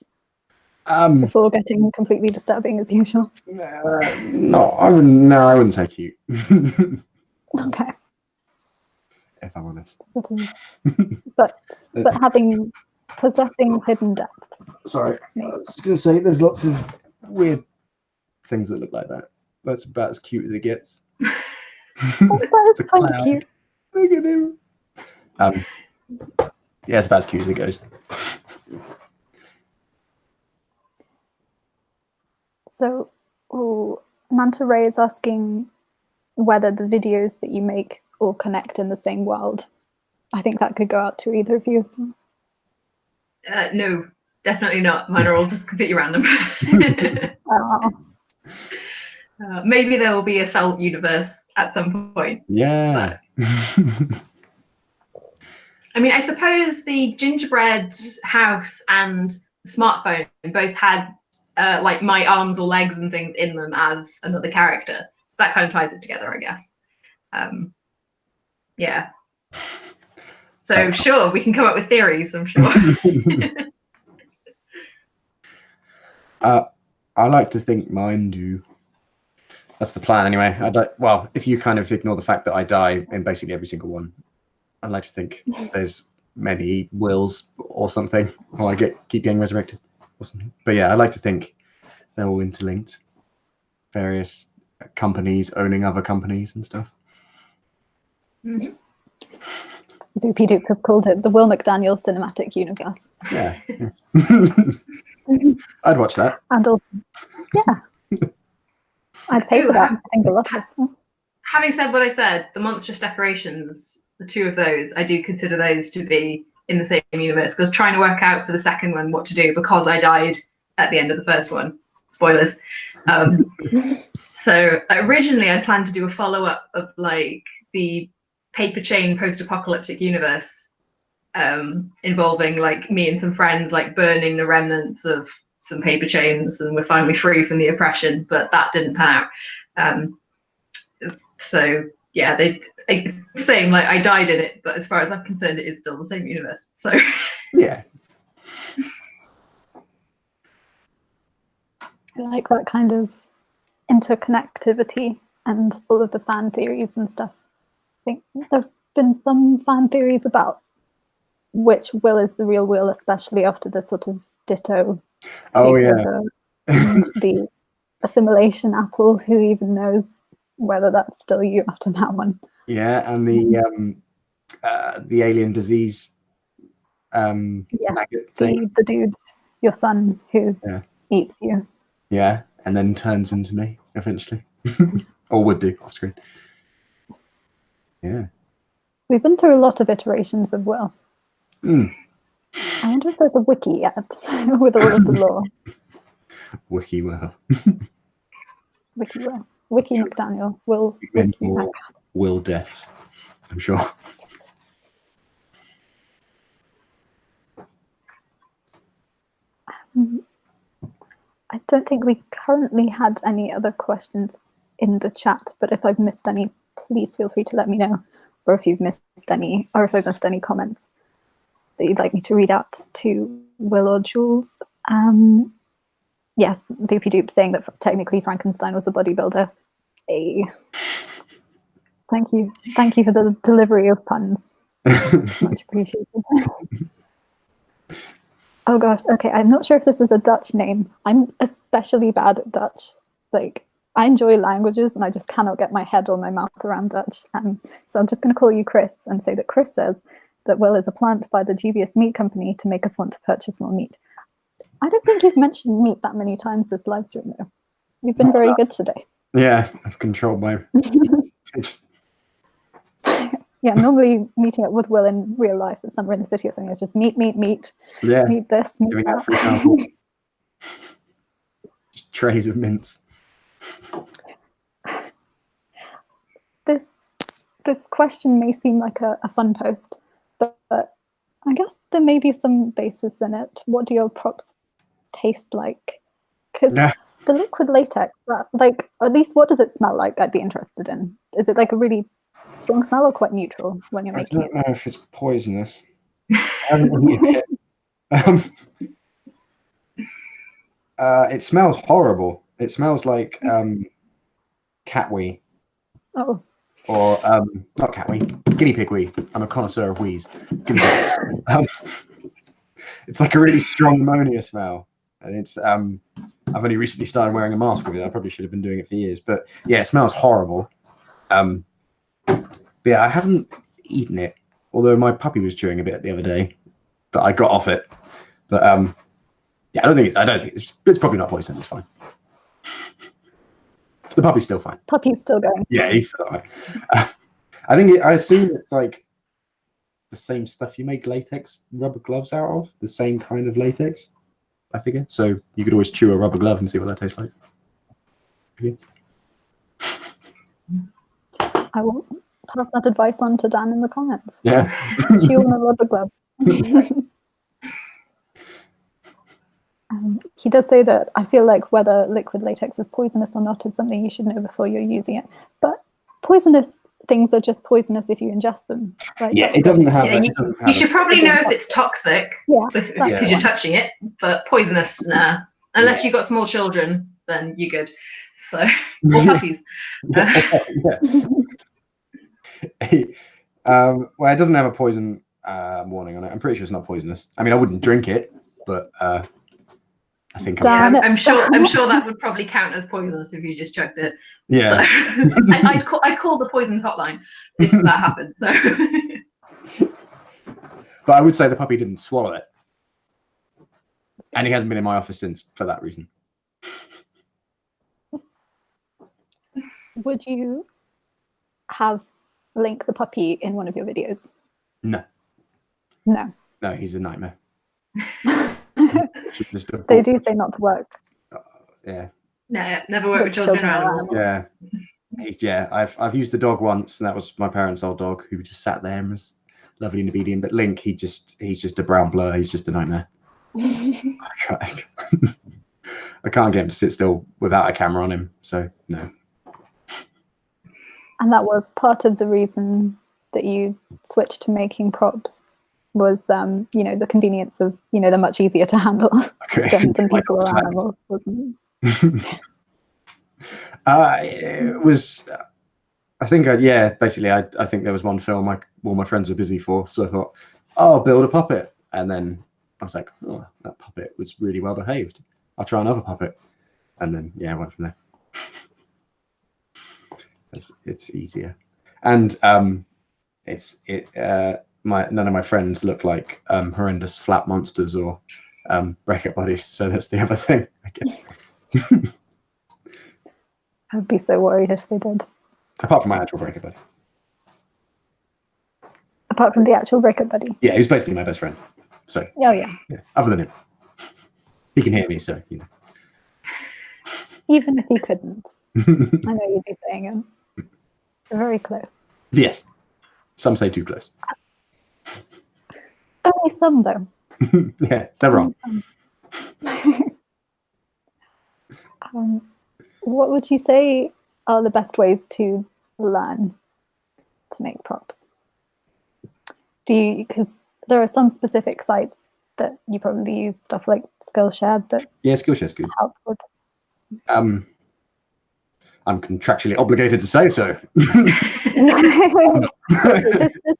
Before getting completely disturbing as usual. No, I wouldn't say cute. Okay. If I'm honest. But possessing hidden depths. Sorry, I was just gonna say there's lots of weird things that look like that. That's about as cute as it gets. That is kind of cute. Look at him. Yeah, it's about as cute as it goes. So, Manta Ray is asking whether the videos that you make all connect in the same world. I think that could go out to either of you as well. No, definitely not. Mine are all just completely random. Maybe there will be a felt universe at some point. Yeah. I mean, I suppose the gingerbread house and smartphone both had like my arms or legs and things in them as another character. So that kind of ties it together, I guess. Yeah. So sure, we can come up with theories, I'm sure. I like to think mine do. That's the plan anyway. Well, if you kind of ignore the fact that I die in basically every single one, I'd like to think there's many Wills or something, or I keep getting resurrected or something. But yeah, I like to think they're all interlinked. Various companies owning other companies and stuff. Doopy Doop have called it the Will McDaniel cinematic universe. Yeah. I'd watch that. And also, yeah. I'd pay for that. I think a lot of us. Having said what I said, the Monstrous Decorations, the two of those, I do consider those to be in the same universe, because trying to work out for the second one what to do, because I died at the end of the first one. Spoilers. So originally I planned to do a follow-up of like the paper chain post-apocalyptic universe, involving like me and some friends like burning the remnants of some paper chains, and we're finally free from the oppression, but that didn't pan out. So yeah, same, like I died in it, but as far as I'm concerned, it is still the same universe. So yeah. I like that kind of interconnectivity and all of the fan theories and stuff. I think there have been some fan theories about which Will is the real Will, especially after the sort of Ditto takeover and the assimilation apple. Who even knows whether that's still you after that one? Yeah, and the alien disease maggot thing. The dude, your son, who eats you. Yeah, and then turns into me eventually, or would do off screen. Yeah, we've been through a lot of iterations of Will. I wonder if there's a wiki yet with all of the lore. Wiki Will. Wiki Will. Wiki McDaniel. Will. Wiki Will deaths, I'm sure. I don't think we currently had any other questions in the chat, but if I've missed any, please feel free to let me know, or if you've missed any, or if I've missed any comments that you'd like me to read out to Will or Jules. Yes, Boopy Doop saying that technically Frankenstein was a bodybuilder. Hey. Thank you for the delivery of puns. It's much appreciated. Oh gosh, okay, I'm not sure if this is a Dutch name. I'm especially bad at Dutch. Like, I enjoy languages and I just cannot get my head or my mouth around Dutch. So I'm just going to call you Chris and say that Chris says that Will is a plant by the dubious meat company to make us want to purchase more meat. I don't think you've mentioned meat that many times this live stream though. You've been very good today. Yeah, I've controlled my... Yeah, normally meeting up with Will in real life at somewhere in the city or something, it's just meat. Yeah. Meat this, meat Giving that. out free samples. Just trays of mints. This question may seem like a fun post, but I guess there may be some basis in it. What do your props taste like? Because the liquid latex, like, at least what does it smell like? I'd be interested in. Is it like a really strong smell or quite neutral when you're making it? I don't know if it's poisonous. It smells horrible. It smells like cat wee. Oh. Or not cat wee, guinea pig wee. I'm a connoisseur of wees. It's like a really strong ammonia smell, and it's I've only recently started wearing a mask with it. I probably should have been doing it for years, but yeah, it smells horrible. But yeah, I haven't eaten it, although my puppy was chewing a bit the other day, but I got off it. But yeah, I don't think it's probably not poisonous. It's fine. The puppy's still fine. Puppy's still going. Yeah, he's still fine. I assume it's like the same stuff you make latex rubber gloves out of, the same kind of latex, I figure. So you could always chew a rubber glove and see what that tastes like. Okay. I will pass that advice on to Dan in the comments. Yeah. Chew on a rubber glove. He does say that I feel like whether liquid latex is poisonous or not is something you should know before you're using it. But poisonous things are just poisonous if you ingest them. Right? Yeah, it doesn't have. You should probably know if it's toxic because you're touching it, but poisonous, nah. Unless you've got small children, then you're good. So, or puppies. Well, it doesn't have a poison warning on it. I'm pretty sure it's not poisonous. I mean, I wouldn't drink it, but I think I'm sure that would probably count as poisonous if you just chugged it. Yeah. So, I'd call the poisons hotline if that happened. So. But I would say the puppy didn't swallow it, and he hasn't been in my office since for that reason. Would you have Link the puppy in one of your videos? No. No. No, he's a nightmare. They do say not to work. Yeah. No, never work with children or animals. Yeah. I've used the dog once, and that was my parents' old dog who just sat there and was lovely and obedient. But Link, he's just a brown blur. He's just a nightmare. I can't get him to sit still without a camera on him. So no. And that was part of the reason that you switched to making props. Was the convenience of they're much easier to handle than people or animals, wasn't it? It was. I think. Basically, I think there was one film all my friends were busy for, so I thought, oh, I'll build a puppet, and then I was like, oh, that puppet was really well behaved. I'll try another puppet, and then I went from there. It's easier, and none of my friends look like horrendous flat monsters or bracket bodies, so that's the other thing, I guess. I'd be so worried if they did. Apart from my actual bracket buddy. Apart from the actual breakup buddy. Yeah, he's basically my best friend. So. Oh yeah. Other than him, he can hear me, so Even if he couldn't, I know you'd be saying it. They're very close. Yes, some say too close. Only some, though. Yeah, they're wrong. What would you say are the best ways to learn to make props? Because there are some specific sites that you probably use, stuff like Skillshare that Skillshare's good. Help with. I'm contractually obligated to say so. this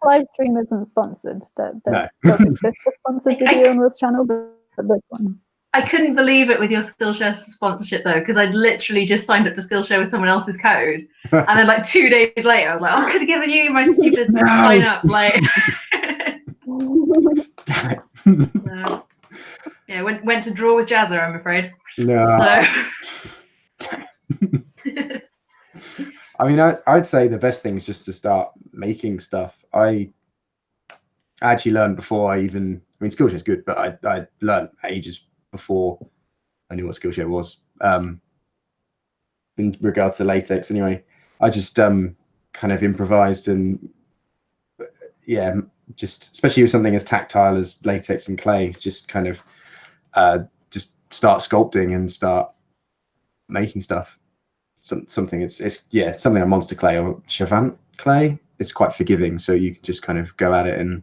live stream isn't sponsored. That No. doesn't exist a sponsored video on this channel, but this one. I couldn't believe it with your Skillshare sponsorship though, because I'd literally just signed up to Skillshare with someone else's code, and then like 2 days later, I was like, oh, I could have given you my stupid sign up. Like, Damn it. no. Yeah, went to draw with Jazza, I'm afraid. No. So. I mean, I'd say the best thing is just to start making stuff. I actually learned before I Skillshare is good, but I learned ages before I knew what Skillshare was. In regards to latex, anyway, I just kind of improvised and just especially with something as tactile as latex and clay, just kind of just start sculpting and start making stuff. Something it's something like Monster Clay or Chavant clay. It's quite forgiving, so you can just kind of go at it and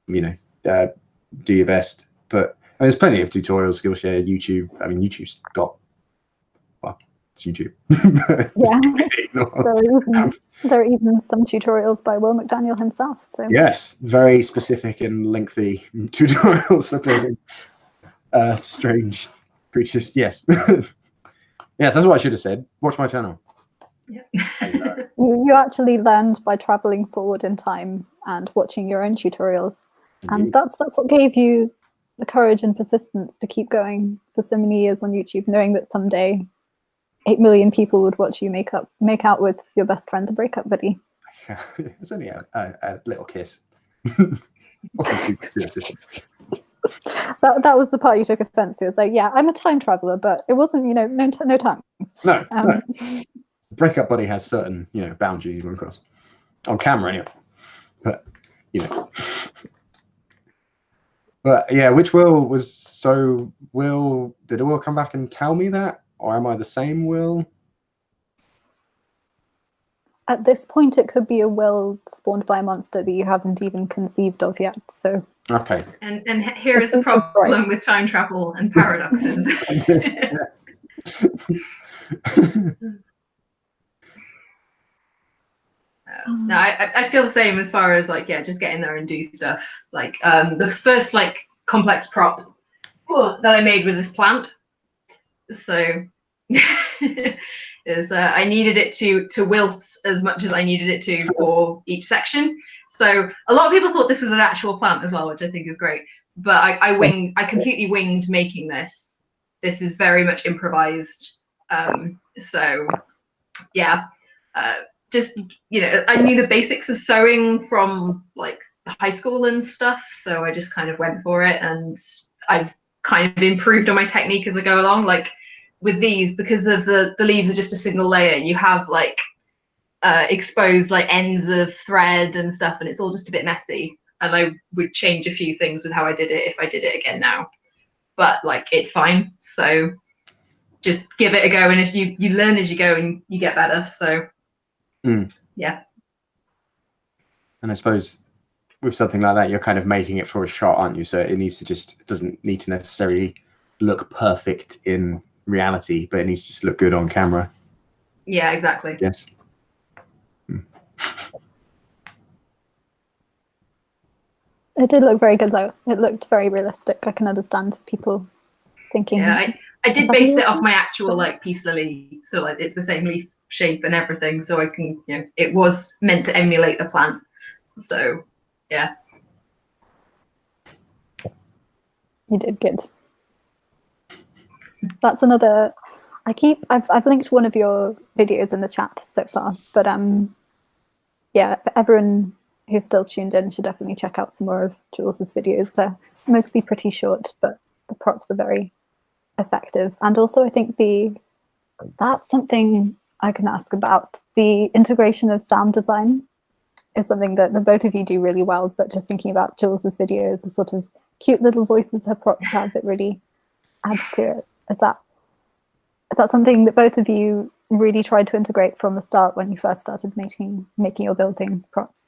do your best. But there's plenty of tutorials, Skillshare, YouTube. I mean, YouTube's got it's YouTube. There are even some tutorials by Will McDaniel himself. So. Yes, very specific and lengthy tutorials for building strange creatures. Yes. Yes, that's what I should have said. Watch my channel. Yeah. You actually learned by traveling forward in time and watching your own tutorials. And that's what gave you the courage and persistence to keep going for so many years on YouTube, knowing that someday 8 million people would watch you make out with your best friend, the breakup buddy. Yeah, it's only a little kiss. That was the part you took offense to. It's like, yeah, I'm a time traveler, but it wasn't, no tongues. No, no. Breakup buddy has certain, boundaries you run across on camera anyway. But but yeah, which Will was so Will? Did Will come back and tell me that, or am I the same Will? At this point, it could be a Will spawned by a monster that you haven't even conceived of yet. So okay. And here is the problem with time travel and paradoxes. No, I feel the same as far as just get in there and do stuff. Like the first complex prop that I made was this plant. So I needed it to wilt as much as I needed it to for each section. So a lot of people thought this was an actual plant as well, which I think is great. But I completely winged making this. This is very much improvised. So yeah. Just I knew the basics of sewing from high school and stuff, so I just kind of went for it, and I've kind of improved on my technique as I go along. Like with these, because of the leaves are just a single layer, you have exposed ends of thread and stuff, and it's all just a bit messy, and I would change a few things with how I did it if I did it again now, but it's fine. So just give it a go, and if you learn as you go and you get better. So yeah. And I suppose with something like that, you're kind of making it for a shot, aren't you? So it doesn't need to necessarily look perfect in reality, but it needs to just look good on camera. Yeah, exactly. Yes. It did look very good though. It looked very realistic. I can understand people thinking. Yeah, I did base it off my actual like peace lily, so like it's the same leaf shape and everything, so I can, you know, it was meant to emulate the plant. So yeah. You did good. That's another. I've linked one of your videos in the chat so far, but yeah, everyone who's still tuned in should definitely check out some more of Jules' videos. They're mostly pretty short, but the props are very effective. And also, I think that's something I can ask about. The integration of sound design is something that the both of you do really well. But just thinking about Jules' videos, the sort of cute little voices her props have, it really adds to it. Is that something that both of you really tried to integrate from the start when you first started making or building props?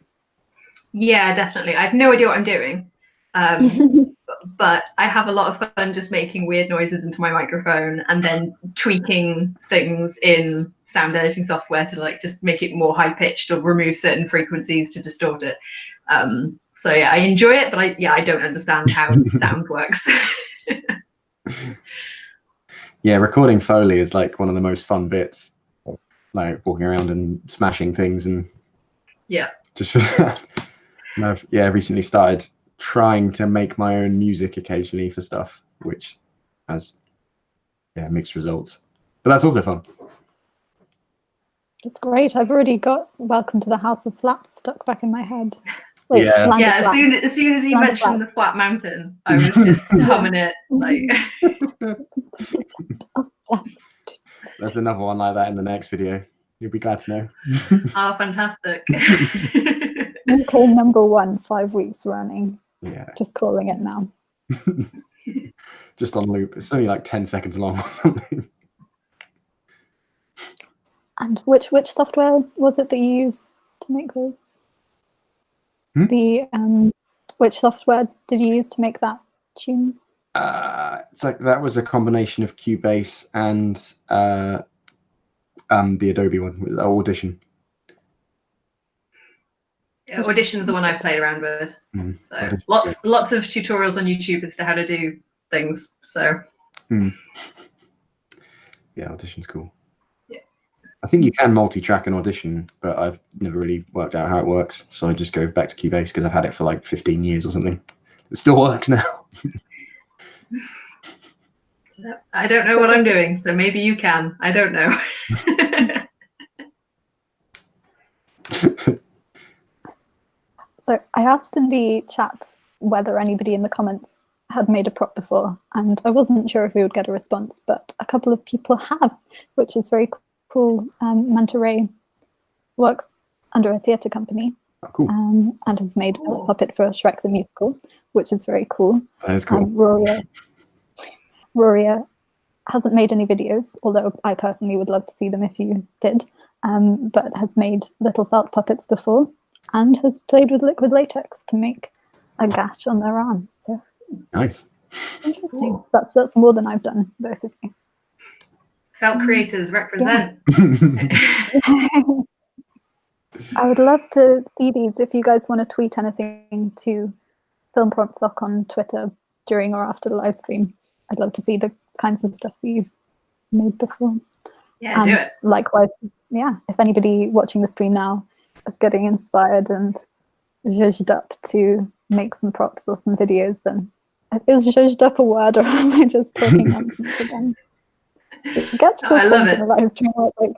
Yeah, definitely. I have no idea what I'm doing, but I have a lot of fun just making weird noises into my microphone and then tweaking things in sound editing software to like just make it more high pitched or remove certain frequencies to distort it. So yeah, I enjoy it, but I don't understand how sound works. Yeah, recording Foley is like one of the most fun bits. Like walking around and smashing things and yeah. Just for that. And I've recently started trying to make my own music occasionally for stuff, which has mixed results. But that's also fun. That's great. I've already got Welcome to the House of Flaps stuck back in my head. Wait, as soon as you mentioned the flat mountain, I was just humming it like. There's another one like that in the next video. You'll be glad to know. Oh, fantastic. UK #1, 5 weeks running. Yeah. Just calling it now. Just on loop. It's only like 10 seconds long or something. And which software was it that you used to make those? Which software did you use to make that tune? It's like that was a combination of Cubase and the Adobe one with Audition. Yeah, Audition's the one I've played around with. So lots of tutorials on YouTube as to how to do things. So yeah, Audition's cool. Yeah. I think you can multi-track an Audition, but I've never really worked out how it works. So I just go back to Cubase because I've had it for like 15 years or something. It still works now. I don't know what I'm doing, so maybe you can. I don't know. So I asked in the chat whether anybody in the comments had made a prop before, and I wasn't sure if we would get a response, but a couple of people have, which is very cool. Manta Ray works under a theatre company. Oh, cool. And has made a puppet for Shrek the Musical, which is very cool. That is cool. Roria hasn't made any videos, although I personally would love to see them if you did, but has made little felt puppets before and has played with liquid latex to make a gash on their arm. So nice. Interesting. Cool. That's more than I've done, both of you. Felt creators represent. Yeah. I would love to see these. If you guys want to tweet anything to Film Prompt Sock on Twitter during or after the live stream, I'd love to see the kinds of stuff that you've made before. Yeah, and do it. Likewise, yeah, if anybody watching the stream now is getting inspired and zhuzhed up to make some props or some videos, then is zhuzhed up a word, or am I just talking nonsense again? It gets to a point in the live stream where it's like,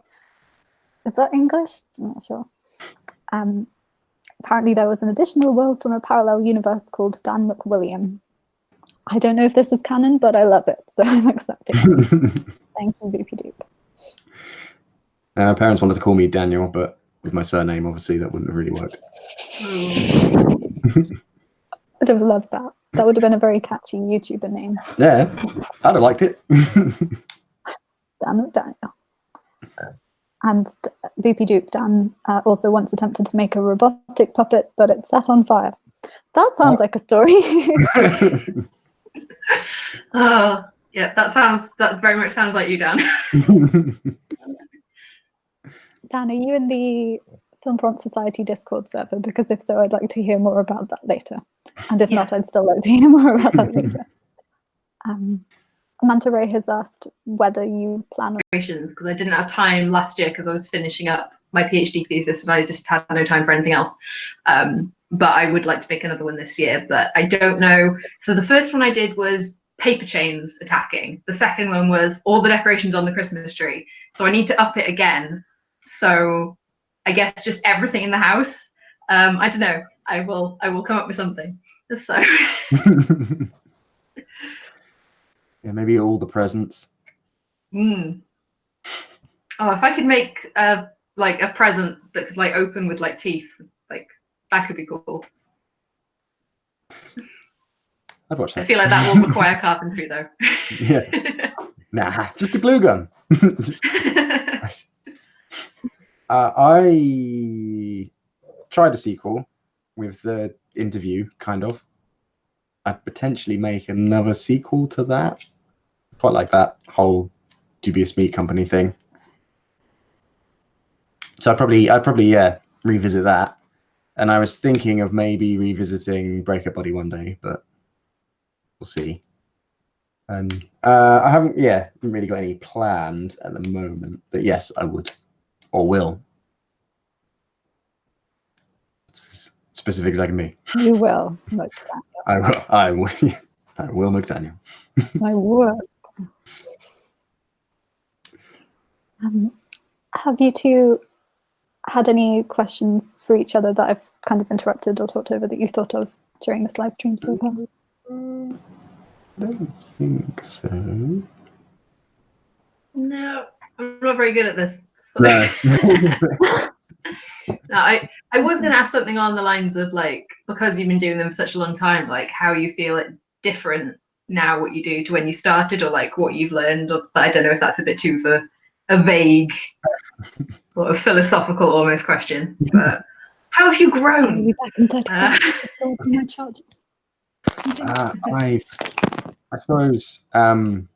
is that English? I'm not sure. Apparently there was an additional world from a parallel universe called Dan McWilliam. I don't know if this is canon, but I love it, so I'm accepting it. Thank you, Boopy Doop. My parents wanted to call me Daniel, but with my surname, obviously, that wouldn't have really worked. I'd have loved that. That would have been a very catchy YouTuber name. Yeah, I'd have liked it. Dan McDaniel. And Boopy Doop Dan also once attempted to make a robotic puppet, but it set on fire. That sounds like a story. Oh, yeah, that very much sounds like you, Dan. Dan, are you in the Film Prompt Society Discord server? Because if so, I'd like to hear more about that later. And if not, I'd still like to hear more about that later. Manta Ray has asked whether you plan on... Because I didn't have time last year because I was finishing up my PhD thesis and I just had no time for anything else. But I would like to make another one this year, but I don't know. So the first one I did was paper chains attacking. The second one was all the decorations on the Christmas tree. So I need to up it again. So I guess just everything in the house. I don't know. I will come up with something. So yeah, maybe all the presents. Oh, if I could make like a present that could like open with like teeth, like that could be cool. I'd watch that. I feel like that will require carpentry though. Yeah. Nah, just a glue gun. I tried a sequel with the interview, kind of. I'd potentially make another sequel to that. Quite like that whole dubious meat company thing. So I'd probably revisit that. And I was thinking of maybe revisiting Breakup Body one day, but we'll see. And I haven't really got any planned at the moment, but yes, I would or will. It's specific as I can be. You will, McDaniel. I will. I will, McDaniel. I will. Have you two had any questions for each other that I've kind of interrupted or talked over that you thought of during this live stream so far? I don't think so. No, I'm not very good at this. So. No. No, I was going to ask something along the lines of like, because you've been doing them for such a long time, like how you feel it's different now what you do to when you started, or like what you've learned. Or I don't know if that's a bit too for a vague sort of philosophical almost question. But how have you grown? Back in 30 seconds before my charges. I suppose the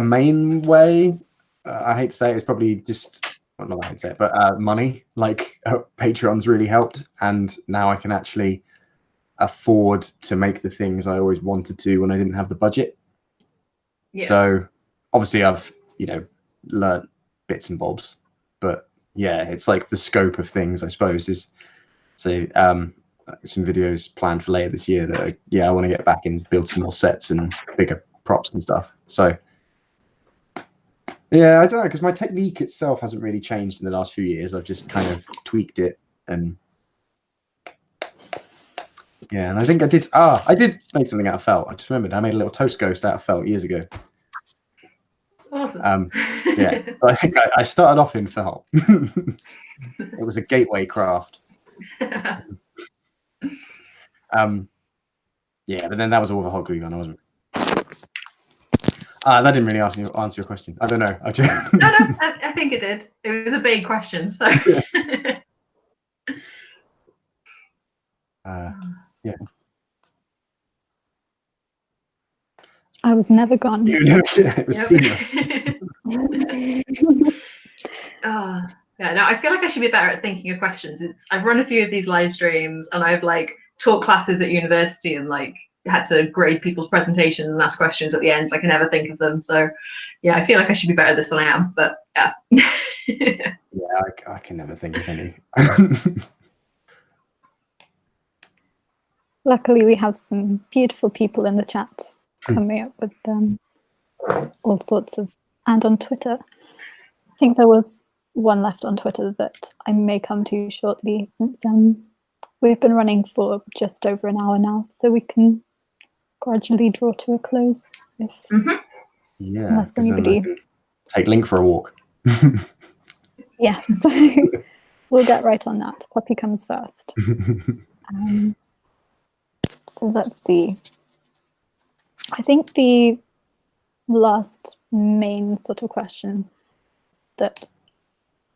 main way, I hate to say it, is probably just, well, not I hate to say it, but money. Like Patreon's really helped, and now I can actually afford to make the things I always wanted to when I didn't have the budget. Yeah. So obviously I've learnt bits and bobs, but yeah, it's like the scope of things, I suppose, is so some videos planned for later this year that I want to get back and build some more sets and bigger props and stuff. So yeah, I don't know, because my technique itself hasn't really changed in the last few years. I've just kind of tweaked it, and yeah, and I think I did make something out of felt. I just remembered I made a little toast ghost out of felt years ago. Awesome. Yeah, so I think I started off in felt. It was a gateway craft. Yeah, but then that was all the hot glue gun. I wasn't. That didn't really answer your question. I don't know. No, I think it did. It was a big question, so. Yeah. I was never gone. It was seamless. Yeah, no, I feel like I should be better at thinking of questions. I've run a few of these live streams, and I've like taught classes at university and like had to grade people's presentations and ask questions at the end. Like I never think of them. So yeah, I feel like I should be better at this than I am, but yeah. Yeah, I can never think of any. Luckily, we have some beautiful people in the chat coming up with all sorts of, and on Twitter. I think there was one left on Twitter that I may come to shortly, since we've been running for just over an hour now, so we can gradually draw to a close. Yeah, unless anybody take Link for a walk. Yes, we'll get right on that. Puppy comes first. So let's see. I think the last main sort of question that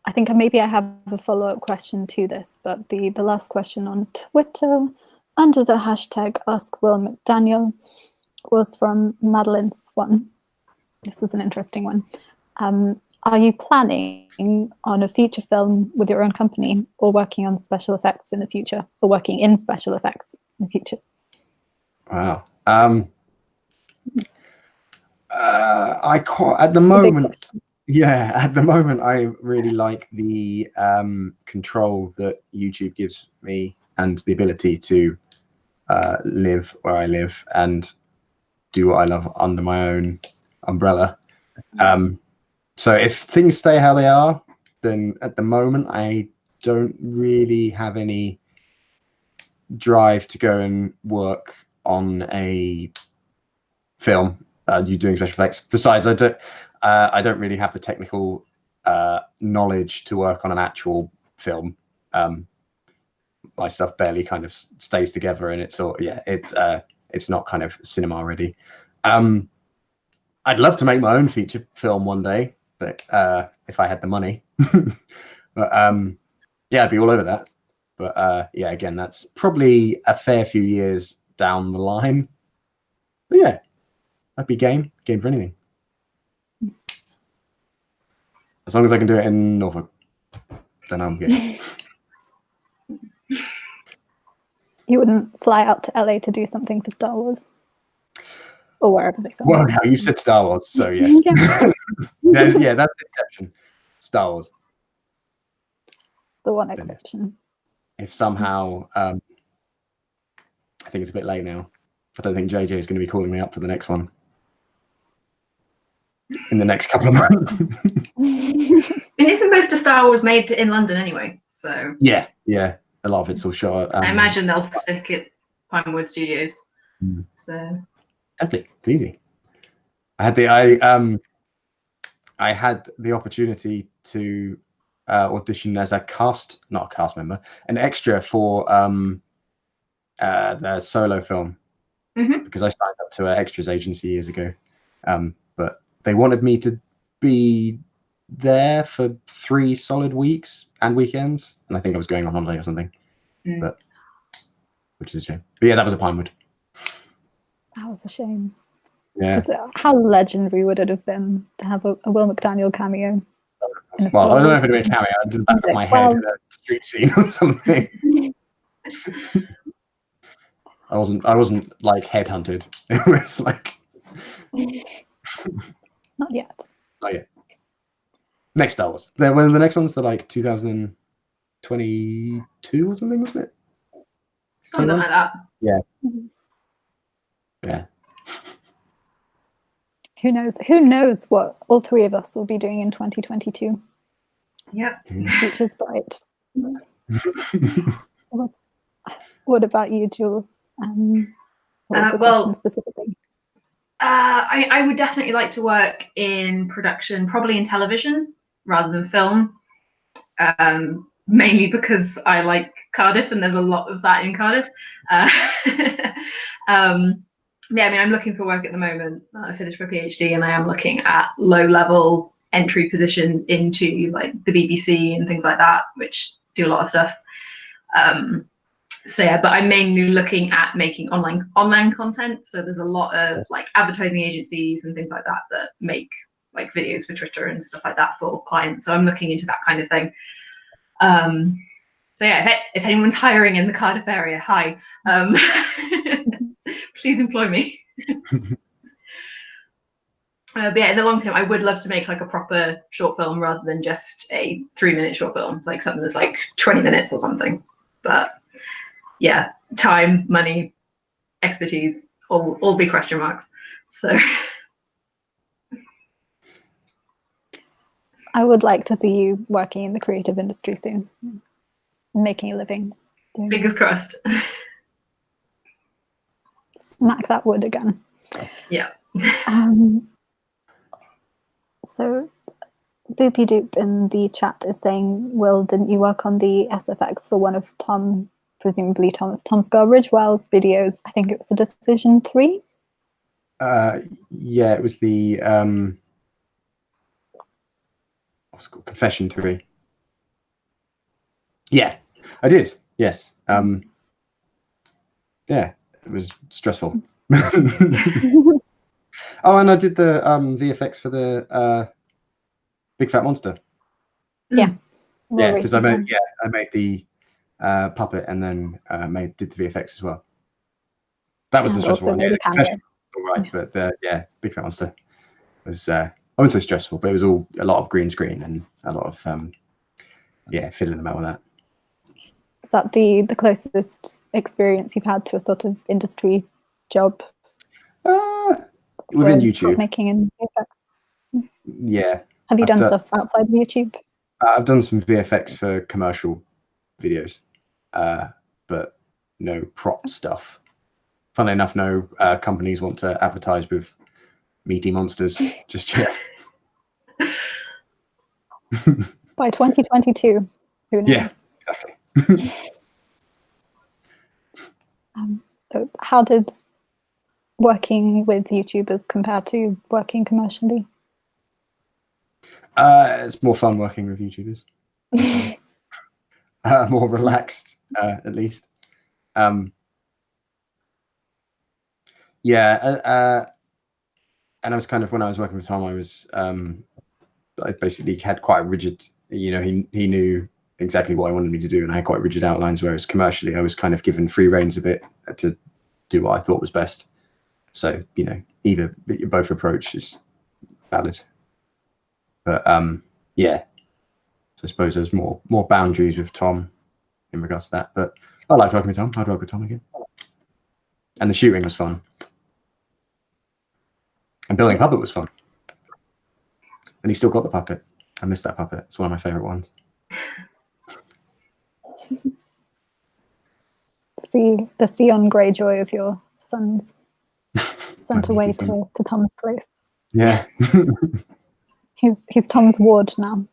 I think maybe I have a follow-up question to this, but the last question on Twitter under the hashtag Ask Will McDaniel was from Madeline Swan. This is an interesting one. Are you planning on a feature film with your own company, or working on special effects in the future, or working in special effects in the future? Wow. At the moment, at the moment, I really like the control that YouTube gives me and the ability to live where I live and do what I love under my own umbrella. So if things stay how they are, then at the moment I don't really have any drive to go and work on a film. You doing special effects. Besides, I don't really have the technical knowledge to work on an actual film. My stuff barely kind of stays together, and it's not kind of cinema ready. I'd love to make my own feature film one day, but if I had the money. But yeah, I'd be all over that. But yeah, again, that's probably a fair few years down the line. But yeah, I'd be game for anything. As long as I can do it in Norfolk, then I'm game. You wouldn't fly out to LA to do something for Star Wars? Or wherever they film. Well, now you said Star Wars, so yes. That's the exception. Star Wars. The one exception. If somehow, I think it's a bit late now. I don't think JJ is going to be calling me up for the next one in the next couple of months. And isn't most of Star Wars made in London anyway? So yeah, a lot of it's all shot. I imagine they'll stick at Pinewood Studios. So definitely, it's easy. I had the opportunity to audition as not a cast member, an extra for the Solo film, because I signed up to an extras agency years ago, but they wanted me to be there for 3 solid weeks and weekends, and I think I was going on holiday or something, but which is a shame. But yeah, that was a Pinewood. That was a shame. Yeah. How legendary would it have been to have a Will McDaniel cameo? Well, I don't know if it'd be a cameo. I did the back of my head in a street scene or something. I wasn't like headhunted. It was like not yet. Not yet. Next Star Wars. The next one's the like 2022 or something, wasn't it? Something like that. Yeah. Yeah. Who knows? Who knows what all 3 of us will be doing in 2022? Yeah. Future's bright. What about you, Jules? Question specifically? I would definitely like to work in production, probably in television rather than film, mainly because I like Cardiff and there's a lot of that in Cardiff. Yeah, I mean, I'm looking for work at the moment. I finished my PhD and I am looking at low-level entry positions into like the BBC and things like that, which do a lot of stuff. So yeah, but I'm mainly looking at making online content. So there's a lot of like advertising agencies and things like that that make like videos for Twitter and stuff like that for clients. So I'm looking into that kind of thing. So yeah, if anyone's hiring in the Cardiff area, hi. Please employ me. But yeah, in the long term, I would love to make like a proper short film rather than just a 3-minute short film, like something that's like 20 minutes or something. But yeah, time, money, expertise, all big question marks. So I would like to see you working in the creative industry soon, making a living. Fingers crossed. Smack that wood again. Yeah. So Boopy Doop in the chat is saying, Will, didn't you work on the SFX for one of presumably Tom Scar-Ridgewell's videos? I think it was the Decision 3? Yeah, it was the what's it called? Confession 3. Yeah, I did. Yes. Yeah, it was stressful. Oh, and I did the VFX for the Big Fat Monster. Yes. Yeah, because I made the puppet and then did the VFX as well. That was the stressful one. Yeah, the professional, all right, but Big Fat Monster was I wouldn't say stressful, but it was all a lot of green screen and a lot of fiddling about with that. Is that the closest experience you've had to a sort of industry job? Within YouTube, making and VFX. Yeah. Have you done stuff outside of YouTube? I've done some VFX for commercial videos, but no prop stuff. Funnily enough, no companies want to advertise with meaty monsters just yet. By 2022, who knows? Yeah, exactly. So how did working with YouTubers compare to working commercially? It's more fun working with YouTubers. More relaxed, at least. And I was kind of, when I was working with Tom, I basically had quite a rigid, he knew exactly what I wanted me to do, and I had quite rigid outlines, whereas commercially I was kind of given free reins a bit to do what I thought was best. So, either both approaches valid. But so I suppose there's more boundaries with Tom in regards to that. But I liked working with Tom. I'd work with Tom again. And the shooting was fun. And building a puppet was fun. And he still got the puppet. I missed that puppet. It's one of my favourite ones. It's the Theon Greyjoy of your sons sent away to Tom's place. Yeah. He's Tom's ward now.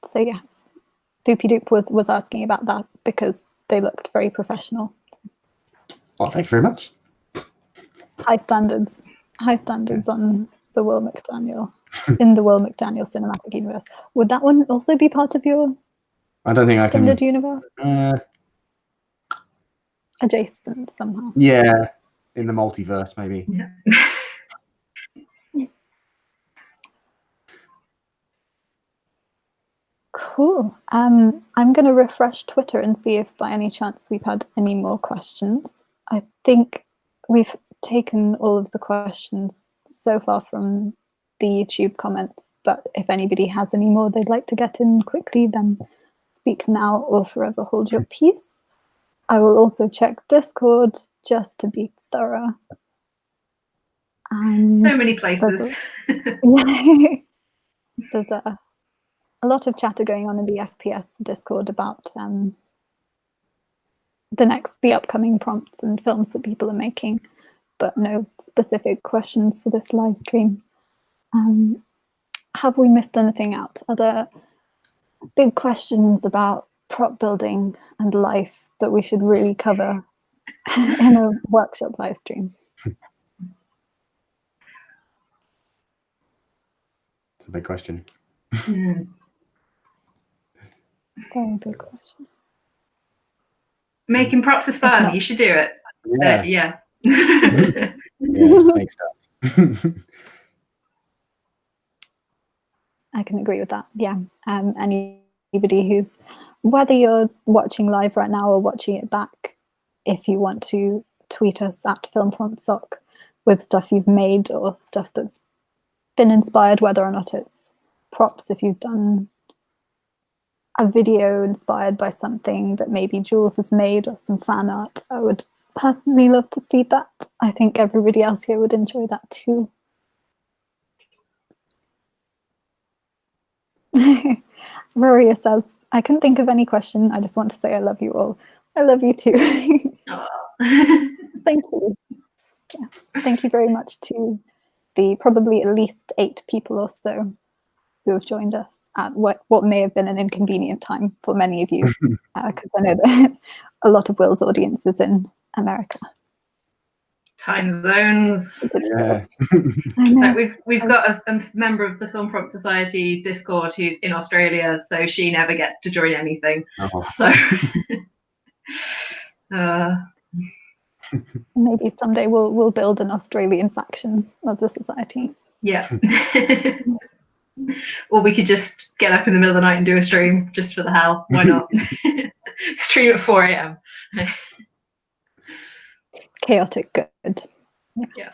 So yes, Doopy Doop was asking about that because they looked very professional. Well, thank you very much. High standards on the Will McDaniel in the Will McDaniel cinematic universe. Would that one also be part of your? I don't think extended I can. Universe. Adjacent somehow. Yeah, in the multiverse maybe. Yeah. Cool. I'm going to refresh Twitter and see if by any chance we've had any more questions. I think we've taken all of the questions so far from the YouTube comments, but if anybody has any more they'd like to get in quickly, then speak now or forever hold your peace. I will also check Discord just to be thorough. And so many places. There's a lot of chatter going on in the FPS Discord about the upcoming prompts and films that people are making, but no specific questions for this live stream. Have we missed anything out? Are there big questions about prop building and life that we should really cover in a workshop live stream? It's a big question. Very big question. Making props is fun. You should do it. Yeah. Yeah. Fake stuff. I can agree with that. Yeah. Anybody who's, whether you're watching live right now or watching it back, if you want to tweet us at FilmPromptSoc with stuff you've made or stuff that's been inspired, whether or not it's props, if you've done a video inspired by something that maybe Jules has made or some fan art, I would personally love to see that. I think everybody else here would enjoy that too. Maria says, I couldn't think of any question. I just want to say I love you all. I love you too. Thank you. Yes. Thank you very much to the probably at least 8 people or so who have joined us at what may have been an inconvenient time for many of you, because I know that a lot of Will's audience is in America. Time zones. Yeah. So we've got a member of the Film Prompt Society Discord who's in Australia, so she never gets to join anything. Oh. So Maybe someday we'll build an Australian faction of the society. Yeah. Or we could just get up in the middle of the night and do a stream just for the hell. Why not? Stream at 4 a.m. Chaotic good. Yeah.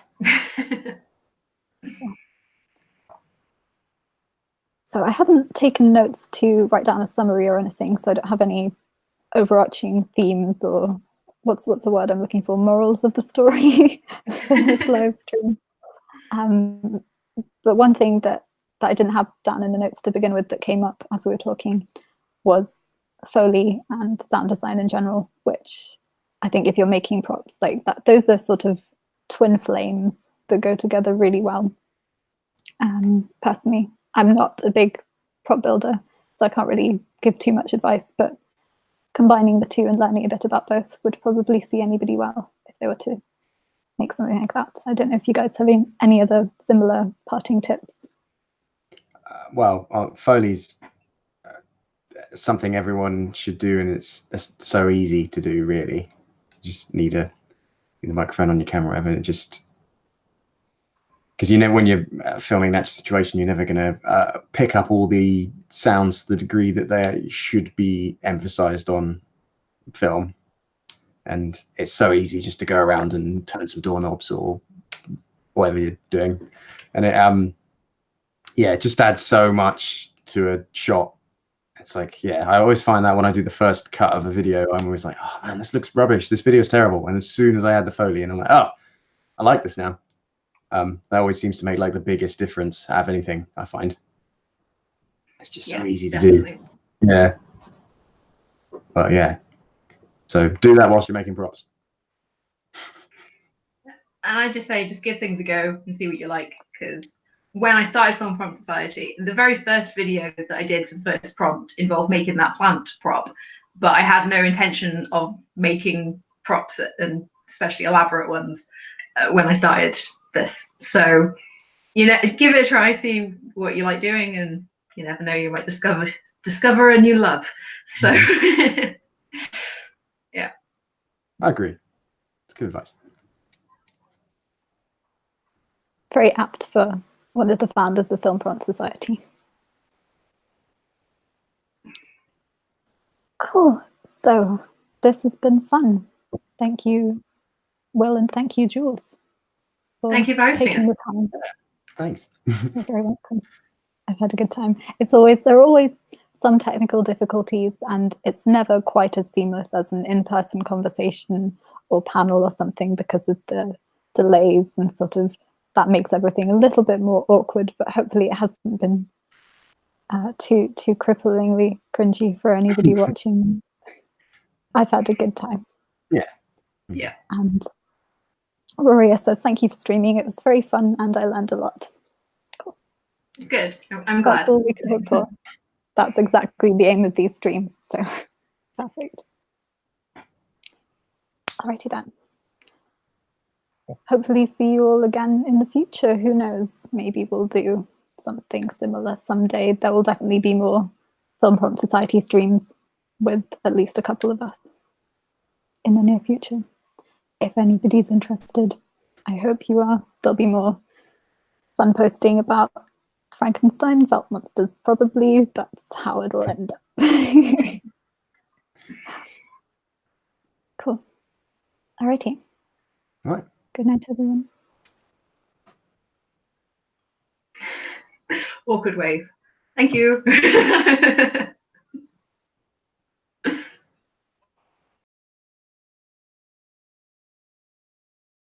So I haven't taken notes to write down a summary or anything, so I don't have any overarching themes or what's the word I'm looking for? Morals of the story for this live stream. But one thing that I didn't have down in the notes to begin with that came up as we were talking was Foley and sound design in general, which I think if you're making props like that, those are sort of twin flames that go together really well. Personally, I'm not a big prop builder, so I can't really give too much advice, but combining the two and learning a bit about both would probably see anybody well if they were to make something like that. I don't know if you guys have any other similar parting tips. Foley's something everyone should do, and it's so easy to do. Really, you just need a microphone on your camera, whatever. And it just, because when you're filming that situation, you're never going to pick up all the sounds to the degree that they should be emphasized on film. And it's so easy just to go around and turn some doorknobs or whatever you're doing, and it just adds so much to a shot. It's like, I always find that when I do the first cut of a video, I'm always like, oh man, this looks rubbish, this video's terrible. And as soon as I add the Foley in, I'm like, oh, I like this now. That always seems to make like the biggest difference out of anything, I find. It's just so easy to do. Yeah. But yeah. So do that whilst you're making props. And I just say, just give things a go and see what you like. Because when I started Film Prompt Society, the very first video that I did for the first prompt involved making that plant prop. But I had no intention of making props, and especially elaborate ones, when I started this. So, give it a try, see what you like doing, and you never know, you might discover a new love. So, yeah. I agree. It's good advice. Very apt for one of the founders of Film Prompt Society. Cool. So this has been fun. Thank you, Will, and thank you, Jules. Thank you for taking the time. Thanks. You're very welcome. I've had a good time. There are always some technical difficulties, and it's never quite as seamless as an in-person conversation or panel or something because of the delays and sort of that makes everything a little bit more awkward, but hopefully it hasn't been too cripplingly cringy for anybody watching. I've had a good time. Yeah. And Roria says, thank you for streaming. It was very fun and I learned a lot. Cool. Good. I'm glad. That's all we could hope for. That's exactly the aim of these streams. So perfect. Alrighty then. Hopefully see you all again in the future. Who knows? Maybe we'll do something similar someday. There will definitely be more Film Prompt Society streams with at least a couple of us in the near future. If anybody's interested, I hope you are. There'll be more fun posting about Frankenstein felt monsters. Probably that's how it'll end up. Cool. Alrighty. All right. Good night, everyone. Awkward wave. Thank you.